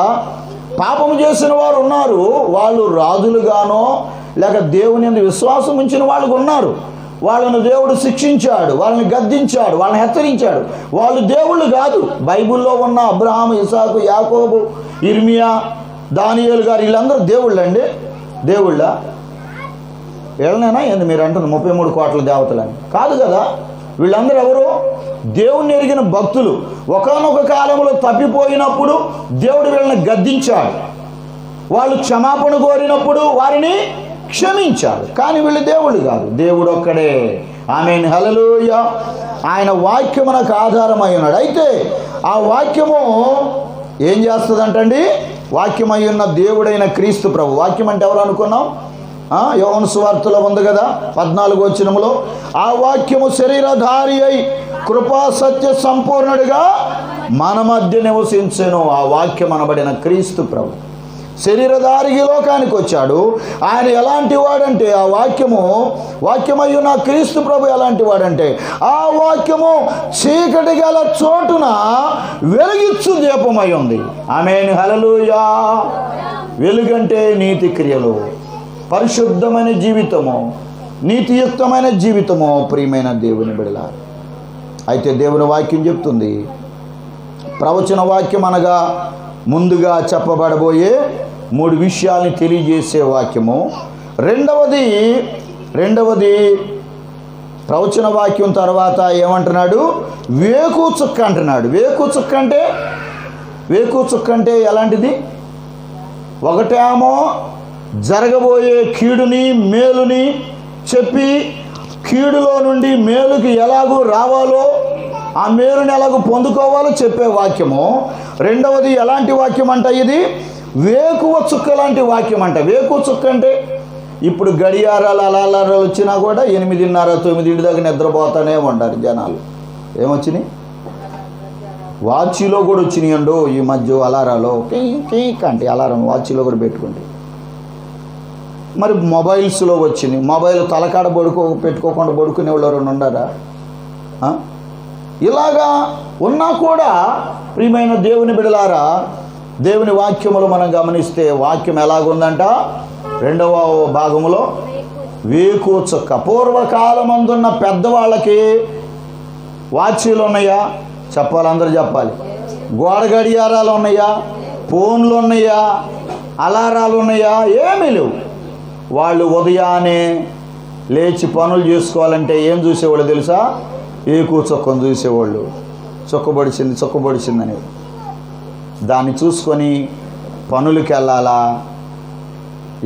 పాపము చేసిన వారు ఉన్నారు. వాళ్ళు రాజులుగానో లేక దేవుని యందు విశ్వాసం ఉంచిన వాళ్ళు ఉన్నారు. వాళ్ళను దేవుడు శిక్షించాడు, వాళ్ళని గద్దించాడు, వాళ్ళని హెచ్చరించాడు. వాళ్ళు దేవుళ్ళు కాదు. బైబిల్లో ఉన్న అబ్రహాము, ఇసాకు, యాకోబు, ఇర్మియా, దానియేలు గారు వీళ్ళందరూ దేవుళ్ళండి. దేవుళ్ళ వీళ్ళనైనా ఏంది మీరు అంటున్నారు 33 కోట్ల దేవతలని? కాదు కదా. వీళ్ళందరూ ఎవరు? దేవుణ్ణి ఎరిగిన భక్తులు. ఒకానొక కాలంలో తప్పిపోయినప్పుడు దేవుడు వీళ్ళని గద్దించాడు. వాళ్ళు క్షమాపణ కోరినప్పుడు వారిని క్షమించాడు. కానీ వీళ్ళు దేవుడు కాదు, దేవుడు ఒక్కడే. ఆమేన్, హల్లెలూయా. ఆయన వాక్యము నాకు ఆధారమై ఉన్నాడు. అయితే ఆ వాక్యము ఏం చేస్తుందంటండి? వాక్యమై ఉన్న దేవుడైన క్రీస్తు ప్రభు. వాక్యం అంటే ఎవరు అనుకున్నాం? యోహాను సువార్తలో ఉంది కదా 14వ వచనములో, ఆ వాక్యము శరీరధారి అయి కృపా సత్య సంపూర్ణుడిగా మన మధ్య నివసించెను. ఆ వాక్యం అనబడిన క్రీస్తు ప్రభు శరీరధారికి లోకానికి వచ్చాడు. ఆయన ఎలాంటి వాడంటే, ఆ వాక్యమై ఉన్న క్రీస్తు ప్రభు ఎలాంటి వాడంటే, ఆ వాక్యము చీకటి గల చోటున వెలుగిచ్చు దీపమై ఉంది. ఆమేన్, హల్లెలూయా. వెలుగంటే నీతి క్రియలు, పరిశుద్ధమైన జీవితము, నీతియుక్తమైన జీవితము. ప్రియమైన దేవుని బిడ్డలారా, అయితే దేవుని వాక్యం చెప్తుంది, ప్రవచన వాక్యం అనగా ముందుగా చెప్పబడబోయే 3 విషయాల్ని తెలియజేసే వాక్యము. రెండవది ప్రవచన వాక్యం తర్వాత ఏమంటున్నాడు? వేకు చుక్క అంటున్నాడు. వేకు చుక్క అంటే ఎలాంటిది? ఒకటేమో జరగబోయే కీడుని మేలుని చెప్పి, కీడులో నుండి మేలుకి ఎలాగూ రావాలో, ఆ మేలుని ఎలాగూ పొందుకోవాలో చెప్పే వాక్యము. రెండవది ఎలాంటి వాక్యం అంట? ఇది వేకువ చుక్క లాంటి వాక్యం అంట. వేకువ చుక్క అంటే ఇప్పుడు గడియారాలు అలారాలు వచ్చినా కూడా 8:30, 9 దాకా నిద్రపోతానే ఉంటారు జనాలు. ఏమొచ్చినాయి? వాచిలో కూడా వచ్చినాయి అండు ఈ మధ్య అలారాలు. కేక్ అంటే అలారం వాచిలో కూడా పెట్టుకుంటే. మరి మొబైల్స్లో వచ్చినాయి. మొబైల్ తలకాడ పెట్టుకోకుండా పడుకునే వాళ్ళు ఎవరైనా ఉన్నారా? ఇలాగా ఉన్నా కూడా ప్రియమైన దేవుని బిడ్డలారా, దేవుని వాక్యములు మనం గమనిస్తే వాక్యం ఎలాగుందంట? 2వ భాగములో వేకు చుక్క. పూర్వకాలమందున్న పెద్దవాళ్ళకి వాచీలు ఉన్నాయా? చెప్పాలి, అందరూ చెప్పాలి. గోడ గడియారాలు ఉన్నాయా? ఫోన్లు ఉన్నాయా? అలారాలు ఉన్నాయా? ఏమీ లేవు. వాళ్ళు ఉదయాన్నే లేచి పనులు చేసుకోవాలంటే ఏం చూసేవాళ్ళు తెలుసా? ఏకు చుక్కను చూసేవాళ్ళు. చుక్కబడిచింది అనేది. దాన్ని చూసుకొని పనులకి వెళ్ళాలా,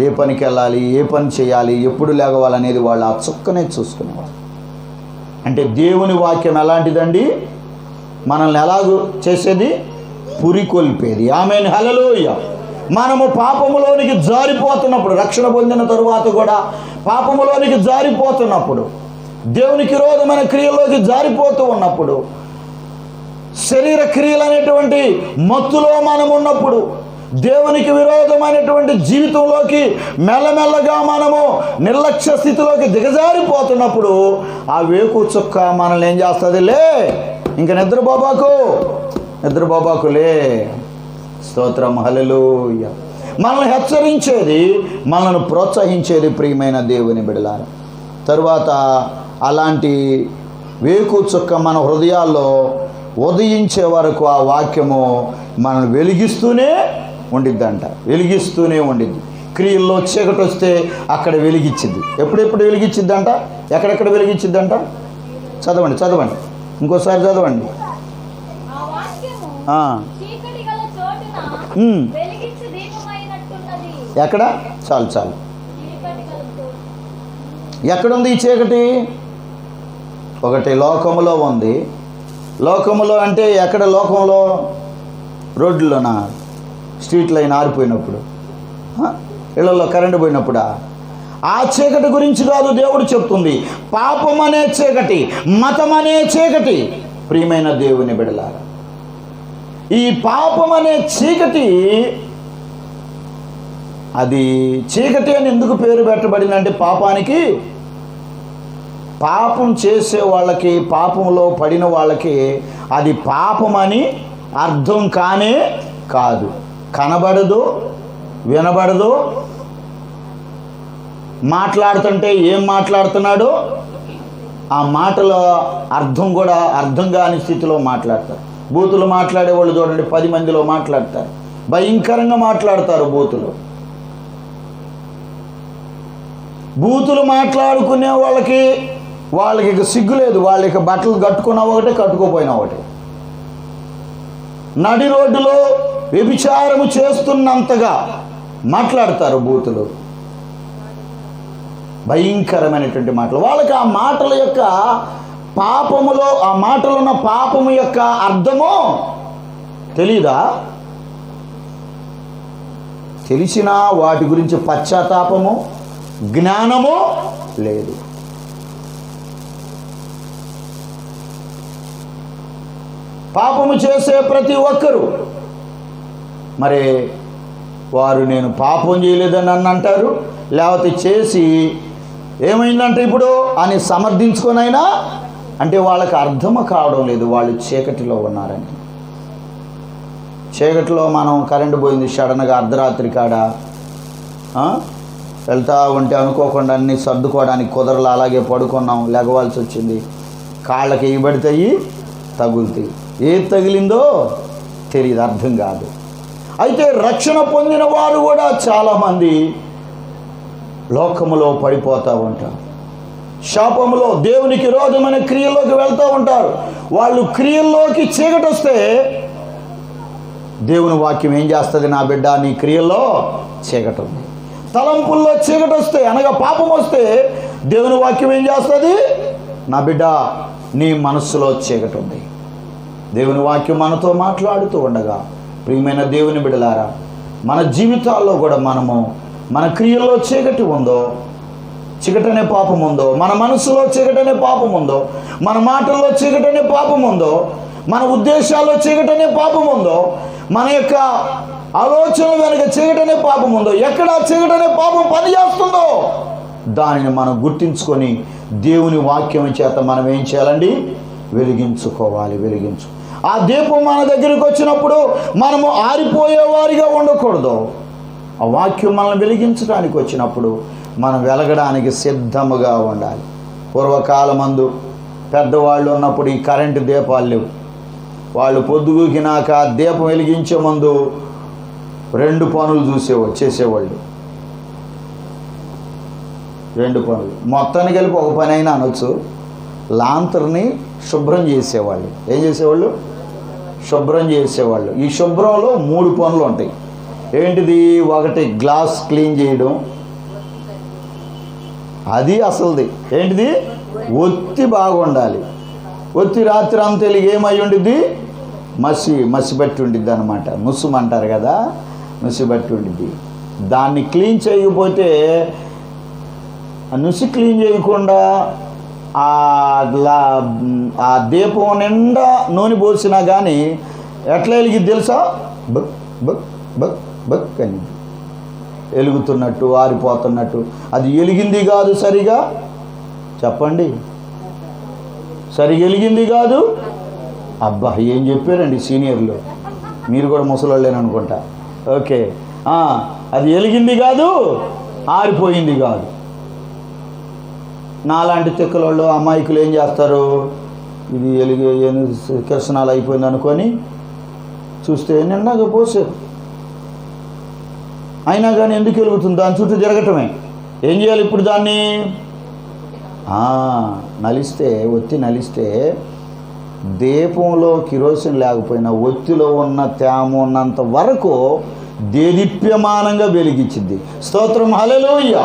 ఏ పనికి వెళ్ళాలి, ఏ పని చేయాలి, ఎప్పుడు లేగవాలనేది వాళ్ళు ఆ చుక్కనే చూసుకునేవాళ్ళు. అంటే దేవుని వాక్యం ఎలాంటిదండి? మనల్ని ఎలాగూ చేసేది? పురికొల్పేది. ఆమేన్, హల్లెలూయా. మనము పాపములోనికి జారిపోతున్నప్పుడు, రక్షణ పొందిన తరువాత కూడా పాపములోనికి జారిపోతున్నప్పుడు, దేవునికి విరోధమైన క్రియల్లోకి జారిపోతూ ఉన్నప్పుడు, శరీర క్రియలు అనేటువంటి మత్తులో మనం ఉన్నప్పుడు, దేవునికి విరోధమైనటువంటి జీవితంలోకి మెల్లమెల్లగా మనము నిర్లక్ష్య స్థితిలోకి దిగజారిపోతున్నప్పుడు ఆ వేకు చుక్క మనల్ని ఏం చేస్తుంది? లే, ఇంక నిద్రపోబాకు లే. స్తోత్రం, హల్లెలూయా. మనల్ని హెచ్చరించేది, మనల్ని ప్రోత్సహించేది ప్రియమైన దేవుని బిడ్డలారా. తరువాత అలాంటి వేకు చుక్క మన హృదయాల్లో ఉదయించే వరకు ఆ వాక్యము మనం వెలిగిస్తూనే ఉండిద్ది. క్రియల్లో చీకటి వస్తే అక్కడ వెలిగించింది. ఎప్పుడెప్పుడు వెలిగించిద్దంట? ఎక్కడెక్కడ వెలిగించిద్దంట? చదవండి ఇంకోసారి చదవండి. ఎక్కడ? చాలు. ఎక్కడుంది ఈ చీకటి? ఒకటి లోకములో ఉంది. లోకములో అంటే ఎక్కడ? లోకంలో రోడ్లలోనా? స్ట్రీట్ లైన్ ఆరిపోయినప్పుడు, ఇళ్లలో కరెంటు పోయినప్పుడా? ఆ చీకటి గురించి కాదు దేవుడు చెప్తుంది. పాపం అనే చీకటి, మతం అనే చీకటి. ప్రియమైన దేవుని బిడ్డలారా, ఈ పాపం అనే చీకటి, అది చీకటి అని ఎందుకు పేరు పెట్టబడిందంటే, పాపం చేసే వాళ్ళకి, పాపంలో పడిన వాళ్ళకి అది పాపమని అర్థం కానే కాదు. కనబడదు, వినబడదు. మాట్లాడుతుంటే ఏం మాట్లాడుతున్నాడో ఆ మాటల అర్థం కూడా అర్థం కాని స్థితిలో మాట్లాడతారు. బూతులు మాట్లాడేవాళ్ళు చూడండి, 10 మందిలో మాట్లాడతారు, భయంకరంగా మాట్లాడతారు. బూతులు మాట్లాడుకునే వాళ్ళకి వాళ్ళకి ఇక సిగ్గు లేదు. వాళ్ళకి బట్టలు కట్టుకున్నా ఒకటే, కట్టుకోపోయినా ఒకటే. నడి రోడ్డులో వ్యభిచారము చేస్తున్నంతగా మాట్లాడతారు బూతులు, భయంకరమైనటువంటి మాటలు. వాళ్ళకి ఆ మాటల యొక్క పాపములో, ఆ మాటలు ఉన్న పాపము యొక్క అర్థమో తెలీదా? తెలిసినా వాటి గురించి పశ్చాత్తాపము, జ్ఞానము లేదు. పాపము చేసే ప్రతి ఒక్కరూ మరి వారు నేను పాపం చేయలేదని నన్ను అంటారు, లేకపోతే చేసి ఏమైందంటే ఇప్పుడు అని సమర్థించుకొనైనా అంటే వాళ్ళకి అర్థం కావడం లేదు వాళ్ళు చీకటిలో ఉన్నారని. చీకటిలో మనం కరెంటు పోయింది సడన్గా అర్ధరాత్రి కాడ వెళ్తూ ఉంటే అనుకోకుండా అన్నీ సర్దుకోవడానికి కుదరలు, అలాగే పడుకున్నాం, లెగవాల్సి వచ్చింది. కాళ్ళకి ఇవ్వబడతాయి, తగులుతాయి. ఏది తగిలిందో తెలియదు, అర్థం కాదు. అయితే రక్షణ పొందిన వారు కూడా చాలామంది లోకములో పడిపోతూ ఉంటారు, శాపములో దేవునికి విరోధమైన క్రియల్లోకి వెళ్తూ ఉంటారు. వాళ్ళు క్రియల్లోకి చీకటి వస్తే దేవుని వాక్యం ఏం చేస్తుంది? నా బిడ్డ, నీ క్రియల్లో చీకటి ఉంది. తలంపుల్లో చీకటి వస్తే, అనగా పాపం వస్తే దేవుని వాక్యం ఏం చేస్తుంది? నా బిడ్డ, నీ మనస్సులో చీకటి ఉంది. దేవుని వాక్యం మనతో మాట్లాడుతూ ఉండగా ప్రియమైన దేవుని బిడ్డలారా, మన జీవితాల్లో కూడా మనము మన క్రియల్లో చీకటి ఉందో, చీకటనే పాపం ఉందో, మన మనసులో చీకటనే పాపం ఉందో, మన మాటల్లో చీకటనే పాపం ఉందో, మన ఉద్దేశాల్లో చీకటనే పాపం ఉందో, మన యొక్క ఆలోచన వెనుక చీకటనే పాపం ఉందో, ఎక్కడ చీకటనే పాపం పనిచేస్తుందో దానిని మనం గుర్తించుకొని దేవుని వాక్యం చేత మనం ఏం చేయాలండి? వెలిగించుకోవాలి. ఆ దీపం మన దగ్గరికి వచ్చినప్పుడు మనము ఆరిపోయేవారిగా ఉండకూడదు. ఆ వాక్యం మనల్ని వెలిగించడానికి వచ్చినప్పుడు మనం వెలగడానికి సిద్ధముగా ఉండాలి. పూర్వకాలమందు పెద్దవాళ్ళు ఉన్నప్పుడు ఈ కరెంటు దీపాలు లేవు. వాళ్ళు పొద్దుగూకినాక దీపం వెలిగించే ముందు 2 పనులు చేసేవాళ్ళు. 2 పనులు మొత్తానికి కలిపి ఒక పని అయినా అనొచ్చు. లాంతర్ని శుభ్రం చేసేవాళ్ళు. ఏం చేసేవాళ్ళు? శుభ్రం చేసేవాళ్ళు. ఈ శుభ్రంలో 3 పనులు ఉంటాయి. ఏంటిది? ఒకటి గ్లాస్ క్లీన్ చేయడం, అది అసలుది. ఏంటిది? ఒత్తి బాగుండాలి. ఒత్తి రాత్రి అంతా ఏమై ఉండిద్ది? మసి బట్టి ఉండిద్ది అనమాట. ముసుము అంటారు కదా, నుసి బట్టి ఉండిద్ది. దాన్ని క్లీన్ చేయకపోతే, నుసి క్లీన్ చేయకుండా ఆ దీపం నిండా నూనె పోసినా కానీ ఎట్లా వెలిగిద్ది తెలుసా? బక్ బక్ బక్ బక్ అని వెలుగుతున్నట్టు, ఆరిపోతున్నట్టు. అది వెలిగింది కాదు సరిగా, చెప్పండి, సరిగా వెలిగింది కాదు. అబ్బా, ఏం చెప్పారండి సీనియర్లు, మీరు కూడా ముసలోళ్ళేననుకుంటా. ఓకే, అది వెలిగింది కాదు, ఆరిపోయింది కాదు. నాలాంటి తిక్కలోళ్ళు, అమాయకులు ఏం చేస్తారు? ఇది కిరసనాలు అయిపోయింది అనుకొని చూస్తే నిండాగా పోసారు. అయినా కానీ ఎందుకు వెలుగుతుంది? దాని చుట్టూ తిరగటమే. ఏం చేయాలి ఇప్పుడు దాన్ని? ఒత్తి నలిస్తే దీపంలో కిరోసిన్ లేకపోయినా ఒత్తిలో ఉన్న తేమ ఉన్నంత వరకు దేదీప్యమానంగా వెలిగించింది. స్తోత్రం, హల్లెలూయా.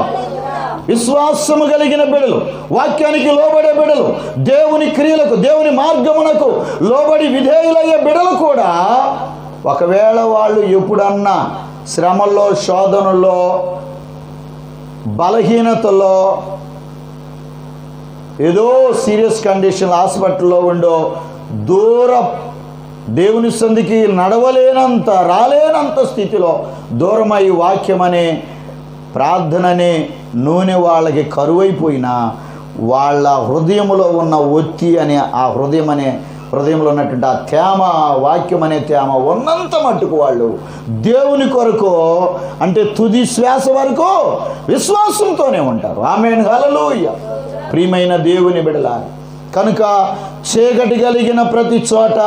విశ్వాసము కలిగిన బిడ్డలు, వాక్యానికి లోబడే బిడ్డలు, దేవుని క్రియలకు, దేవుని మార్గమునకు లోబడి విధేయులయ్యే బిడ్డలు కూడా ఒకవేళ వాళ్ళు ఎప్పుడన్నా శ్రమల్లో, శోధనలో, బలహీనతలో, ఏదో సీరియస్ కండిషన్ హాస్పిటల్లో ఉండో, దేవుని సంధికి నడవలేనంత, రాలేనంత స్థితిలో దూరమై వాక్యమనే, ప్రార్థననే నూనె వాళ్ళకి కరువైపోయినా వాళ్ళ హృదయంలో ఉన్న ఒత్తి అనే ఆ హృదయంలో ఉన్నటువంటి ఆ తేమ, వాక్యం అనే తేమ ఉన్నంత మట్టుకు వాళ్ళు దేవుని కొరకు, అంటే తుది శ్వాస వరకు విశ్వాసంతోనే ఉంటారు. ఆమేన్, హల్లెలూయా. ప్రియమైన దేవుని బిడ్డలారా, కనుక చీకటి కలిగిన ప్రతి చోట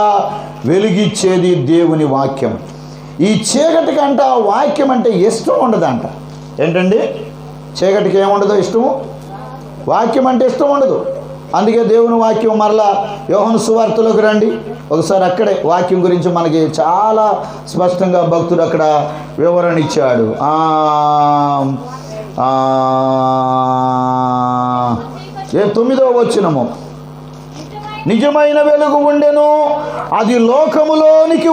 వెలిగిచ్చేది దేవుని వాక్యం. ఈ చీకటి కంట వాక్యం అంటే ఇష్టం ఉండదంట. ఏంటండి? చీకటికి ఏముండదు? ఇష్టము. వాక్యం అంటే ఇష్టం ఉండదు. అందుకే దేవుని వాక్యం మరలా యోహాను సువార్తలోకి రండి, ఒకసారి అక్కడే వాక్యం గురించి మనకి చాలా స్పష్టంగా భక్తుడు అక్కడ వివరణ ఇచ్చాడు. 9వ వచనము, నిజమైన వెలుగు ఉండెను, అది లోకములోనికి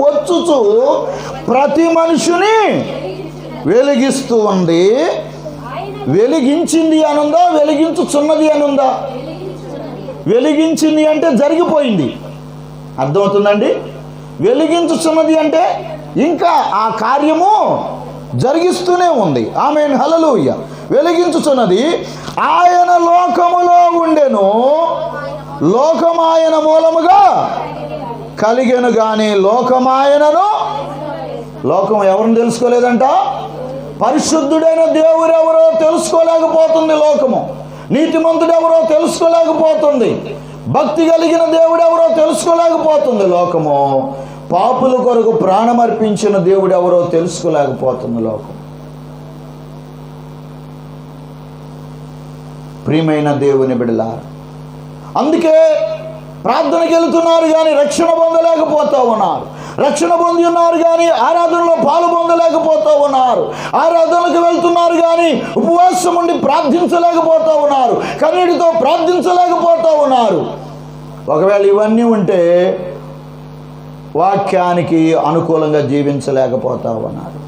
వచ్చుచు ప్రతి మనుషుని వెలిగిస్తూ ఉంది. వెలిగించింది అనుందా, వెలిగించుచున్నది అనుందా? వెలిగించింది అంటే జరిగిపోయింది, అర్థమవుతుందండి. వెలిగించుచున్నది అంటే ఇంకా ఆ కార్యము జరిగిస్తూనే ఉంది. ఆమేన్, హల్లెలూయా. వెలిగించుచున్నది, ఆయన లోకములో ఉండెను, లోకము ఆయన మూలముగా కలిగెను గాని లోకం ఎవరిని తెలుసుకోలేదంట? పరిశుద్ధుడైన దేవుడు ఎవరో తెలుసుకోలేకపోతుంది లోకము. నీతిమంతుడు ఎవరో తెలుసుకోలేకపోతుంది. భక్తి కలిగిన దేవుడు ఎవరో తెలుసుకోలేకపోతుంది లోకము. పాపుల కొరకు ప్రాణమర్పించిన దేవుడు ఎవరో తెలుసుకోలేకపోతుంది లోకం. ప్రియమైన దేవుని బిడ్డలారా, అందుకే ప్రార్థనకి వెళుతున్నారు కానీ రక్షణ పొందలేకపోతూ ఉన్నారు. రక్షణ పొంది ఉన్నారు కానీ ఆరాధనలో పాలు పొందలేకపోతూ ఉన్నారు. ఆరాధనలకు వెళ్తున్నారు కానీ ఉపవాసం ఉండి ప్రార్థించలేకపోతూ ఉన్నారు. కన్నీటితో ప్రార్థించలేకపోతూ ఉన్నారు. ఒకవేళ ఇవన్నీ ఉంటే వాక్యానికి అనుకూలంగా జీవించలేకపోతూ ఉన్నారు.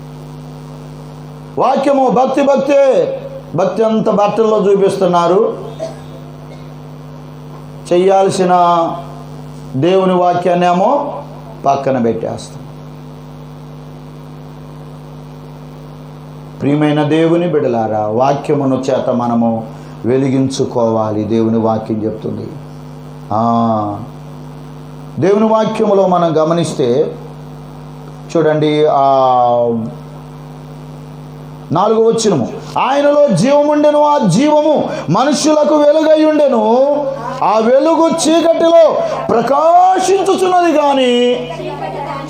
వాక్యము భక్తి అంత బట్టల్లో చూపిస్తున్నారు. చెయ్యాల్సిన దేవుని వాక్యాన్ని ఏమో పక్కన పెట్టేస్తాం. ప్రియమైన దేవుని బిడ్డలారా, వాక్యమును చేత మనము వెలిగించుకోవాలి. దేవుని వాక్యం చెప్తుంది. దేవుని వాక్యములో మనం గమనిస్తే చూడండి, 4వ వచనము, ఆయనలో జీవముండెను, ఆ జీవము మనుషులకు వెలుగై ఉండెను, ఆ వెలుగు చీకటిలో ప్రకాశించుచున్నది కానీ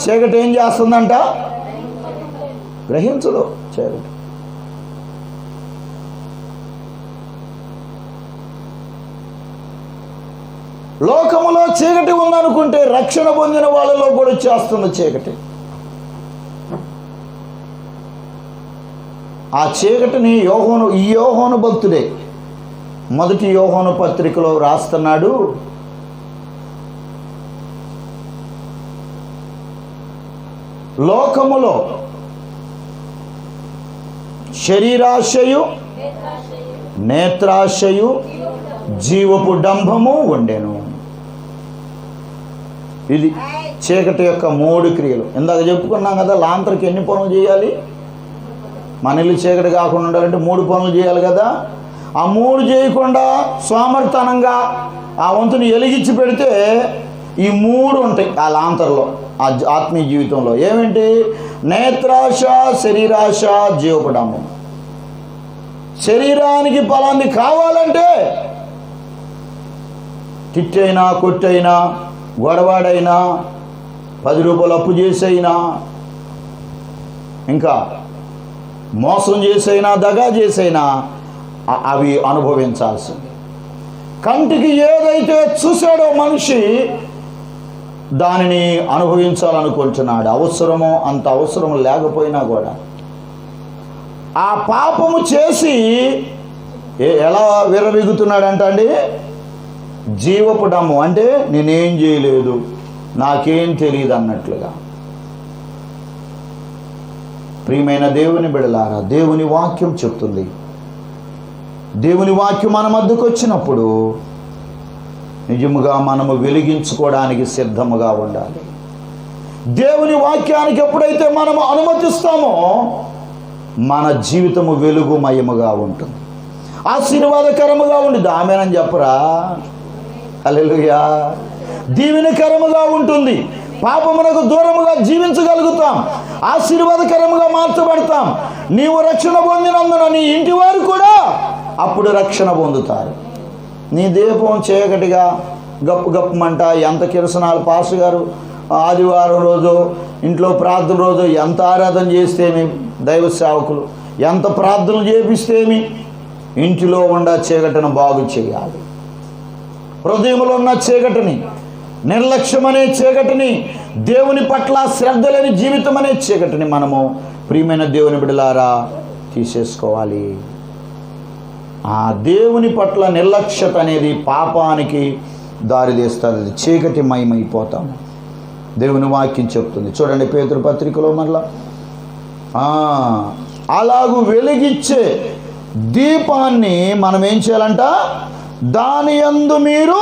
చీకటి ఏం చేస్తుందంట? గ్రహించదు. చీకటి లోకములో చీకటి ఉందనుకుంటే రక్షణ పొందిన వాళ్ళలో కూడా చేస్తుంది చీకటి. ఆ చీకటిని యోహాను భక్తుడే మొదటి యోహాను పత్రికలో రాస్తున్నాడు. లోకములో శరీరాశయు, నేత్రాశయు, జీవపు డంభము ఉండెను. ఇది చీకటి యొక్క 3 క్రియలు. ఇందాక చెప్పుకున్నాం కదా, లాంతర్కి ఎన్ని పనులు చేయాలి? మన ఇల్లు చీకటి కాకుండా ఉండాలంటే 3 పనులు చేయాలి కదా. ఆ 3 చేయకుండా సోమర్తనంగా ఆ వంతుని వెలిగించి పెడితే ఈ 3 ఉంటాయి ఆ లాంతర్లో, ఆ ఆత్మీయ జీవితంలో. ఏమిటి? నేత్రాశ, శరీరాశ, జీవపడము. శరీరానికి ఫలాన్ని కావాలంటే తిట్టైనా, కొట్టైనా, గొడవాడైనా, 10 రూపాయలు అప్పు చేసైనా, ఇంకా మోసం చేసైనా, దగా చేసైనా అవి అనుభవించాల్సింది. కంటికి ఏదైతే చూశాడో మనిషి దానిని అనుభవించాలనుకుంటున్నాడు. అవసరమో అంత అవసరం లేకపోయినా కూడా ఆ పాపము చేసి ఎలా విర్రవీగుతున్నాడంట అండి? జీవపు డమ్ము, అంటే నేనేం చేయలేదు, నాకేం తెలియదు అన్నట్లుగా. ప్రియమైన దేవుని బిడలారా, దేవుని వాక్యం చెప్తుంది. దేవుని వాక్యం మన మధ్యకు వచ్చినప్పుడు నిజముగా మనము వెలిగించుకోవడానికి సిద్ధముగా ఉండాలి. దేవుని వాక్యానికి ఎప్పుడైతే మనము అనుమతిస్తామో మన జీవితము వెలుగుమయముగా ఉంటుంది, ఆశీర్వాదకరముగా ఉంటుంది. ఆమేనని చెప్పరా? హల్లెలూయా. దీవెనకరముగా ఉంటుంది. పాపమునకు దూరముగా జీవించగలుగుతాం, ఆశీర్వాదకరముగా మార్చబడతాం. నీవు రక్షణ పొందినందున నీ ఇంటి వారు కూడా అప్పుడు రక్షణ పొందుతారు. నీ దీపం చీకటిగా గప్పుమంట ఎంత కిరసనాలు. పాస్టర్ గారు ఆదివారం రోజు ఇంట్లో ప్రార్థన రోజు ఎంత ఆరాధన చేస్తేమి, దైవ సేవకులు ఎంత ప్రార్థనలు చేపిస్తేమి, ఇంటిలో ఉన్న చీకటిని బాగు చేయాలి. హృదయంలో ఉన్న చీకటిని, నిర్లక్ష్యం అనే చీకటిని, దేవుని పట్ల శ్రద్ధ లేని జీవితం అనే చీకటిని మనము ప్రియమైన దేవుని బిడ్డలారా తీసేసుకోవాలి. ఆ దేవుని పట్ల నిర్లక్ష్యత అనేది పాపానికి దారితీస్తుంది. చీకటిమయమైపోతాం. దేవుని వాక్యం చెప్తుంది చూడండి, పేతురు పత్రికలో మరలా అలాగూ వెలిగించే దీపాన్ని మనం ఏం చేయాలంట, దాని యందు మీరు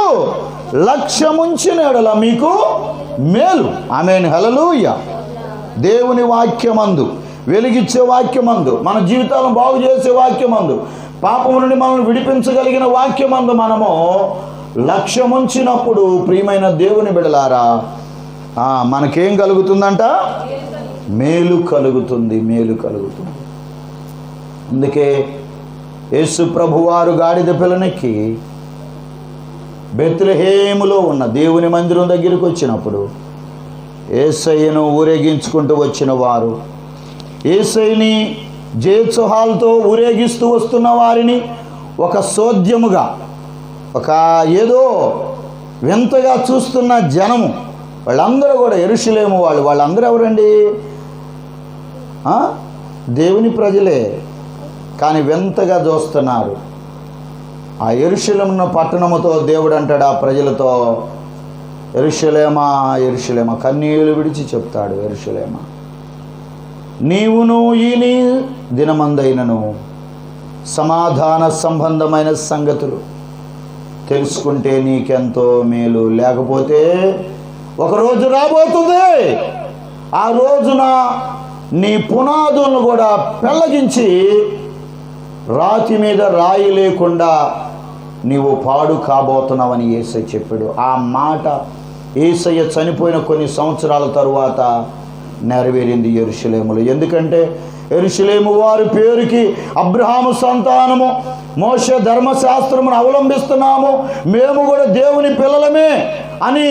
లక్ష్యముంచిన యెడల మీకు మేలు. ఆమేన్, హల్లెలూయా. దేవుని వాక్యమందు, వెలిగించే వాక్యమందు, మన జీవితాలను బాగు చేసే వాక్యమందు, పాపము నుండి మనల్ని విడిపించగలిగిన వాక్యమందు మనము లక్ష్యముంచినప్పుడు ప్రియమైన దేవుని బిడ్డలారా మనకేం కలుగుతుందంట, మేలు కలుగుతుంది, మేలు కలుగుతుంది. అందుకే యేసు ప్రభువారు గాడిద పిల్లనెక్కి బెత్లెహేములో ఉన్న దేవుని మందిరం దగ్గరికి వచ్చినప్పుడు యేసయ్యను ఊరేగించుకుంటూ వచ్చిన వారు, యేసయ్యని జయోత్సవాలతో ఊరేగిస్తూ వస్తున్న వారిని ఒక సోద్యముగా, ఒక ఏదో వింతగా చూస్తున్న జనము, వాళ్ళందరూ కూడా యెరూషలేము వాళ్ళందరూ ఎవరండి? దేవుని ప్రజలే, కానీ వింతగా చూస్తున్నారు. ఆ యెరూషలేము పట్టణముతో దేవుడు అంటాడు ఆ ప్రజలతో, యెరూషలేమా యెరూషలేమా, కన్నీళ్లు విడిచి చెప్తాడు, యెరూషలేమా నీవును ఈ నీ దినమందైనను సమాధాన సంబంధమైన సంగతులు తెలుసుకుంటే నీకెంతో మేలు, లేకపోతే ఒకరోజు రాబోతుంది, ఆ రోజున నీ పునాదులను కూడా పెళ్ళగించి రాతి మీద రాయి లేకుండా నీవు పాడు కాబోతున్నావని యేసయ్య చెప్పాడు. ఆ మాట యేసయ్య చనిపోయిన కొన్ని సంవత్సరాల తరువాత నెరవేరింది యెరూషలేములో. ఎందుకంటే యెరూషలేము వారి పేరుకి అబ్రహాము సంతానము, మోషే ధర్మశాస్త్రమును అవలంబిస్తున్నాము, మేము కూడా దేవుని పిల్లలమే అని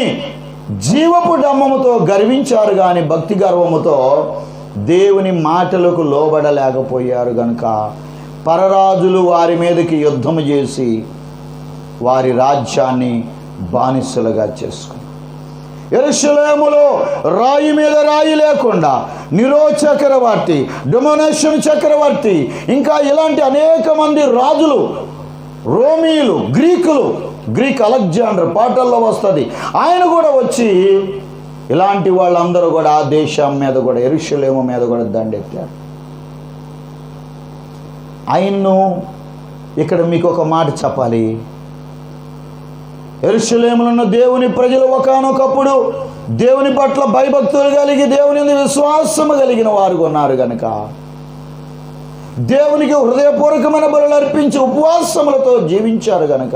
జీవపు డమ్మముతో గర్వించారు, కానీ భక్తి గర్వముతో దేవుని మాటలకు లోబడలేకపోయారు. గనుక పరరాజులు వారి మీదకి యుద్ధము చేసి వారి రాజ్యాన్ని బానిసలుగా చేసుకున్నారు. యెరూషలేములో రాయి మీద రాయి లేకుండా నీరో చక్రవర్తి, డొమినేషన్ చక్రవర్తి, ఇంకా ఇలాంటి అనేక మంది రాజులు, రోమీలు, గ్రీక్ అలెగ్జాండర్ పాటల్లో వస్తుంది, ఆయన కూడా వచ్చి ఇలాంటి వాళ్ళందరూ కూడా ఆ దేశం మీద కూడా, యెరూషలేము మీద కూడా దండెత్తారు. ఆయన్ను ఇక్కడ మీకు ఒక మాట చెప్పాలి, యెరూషలేములో ఉన్న దేవుని ప్రజలు ఒకానొకప్పుడు దేవుని పట్ల భయభక్తులు కలిగి దేవుని విశ్వాసము కలిగిన వారు ఉన్నారు గనక దేవునికి హృదయపూర్వకమైన బలులు అర్పించి ఉపవాసములతో జీవించారు గనక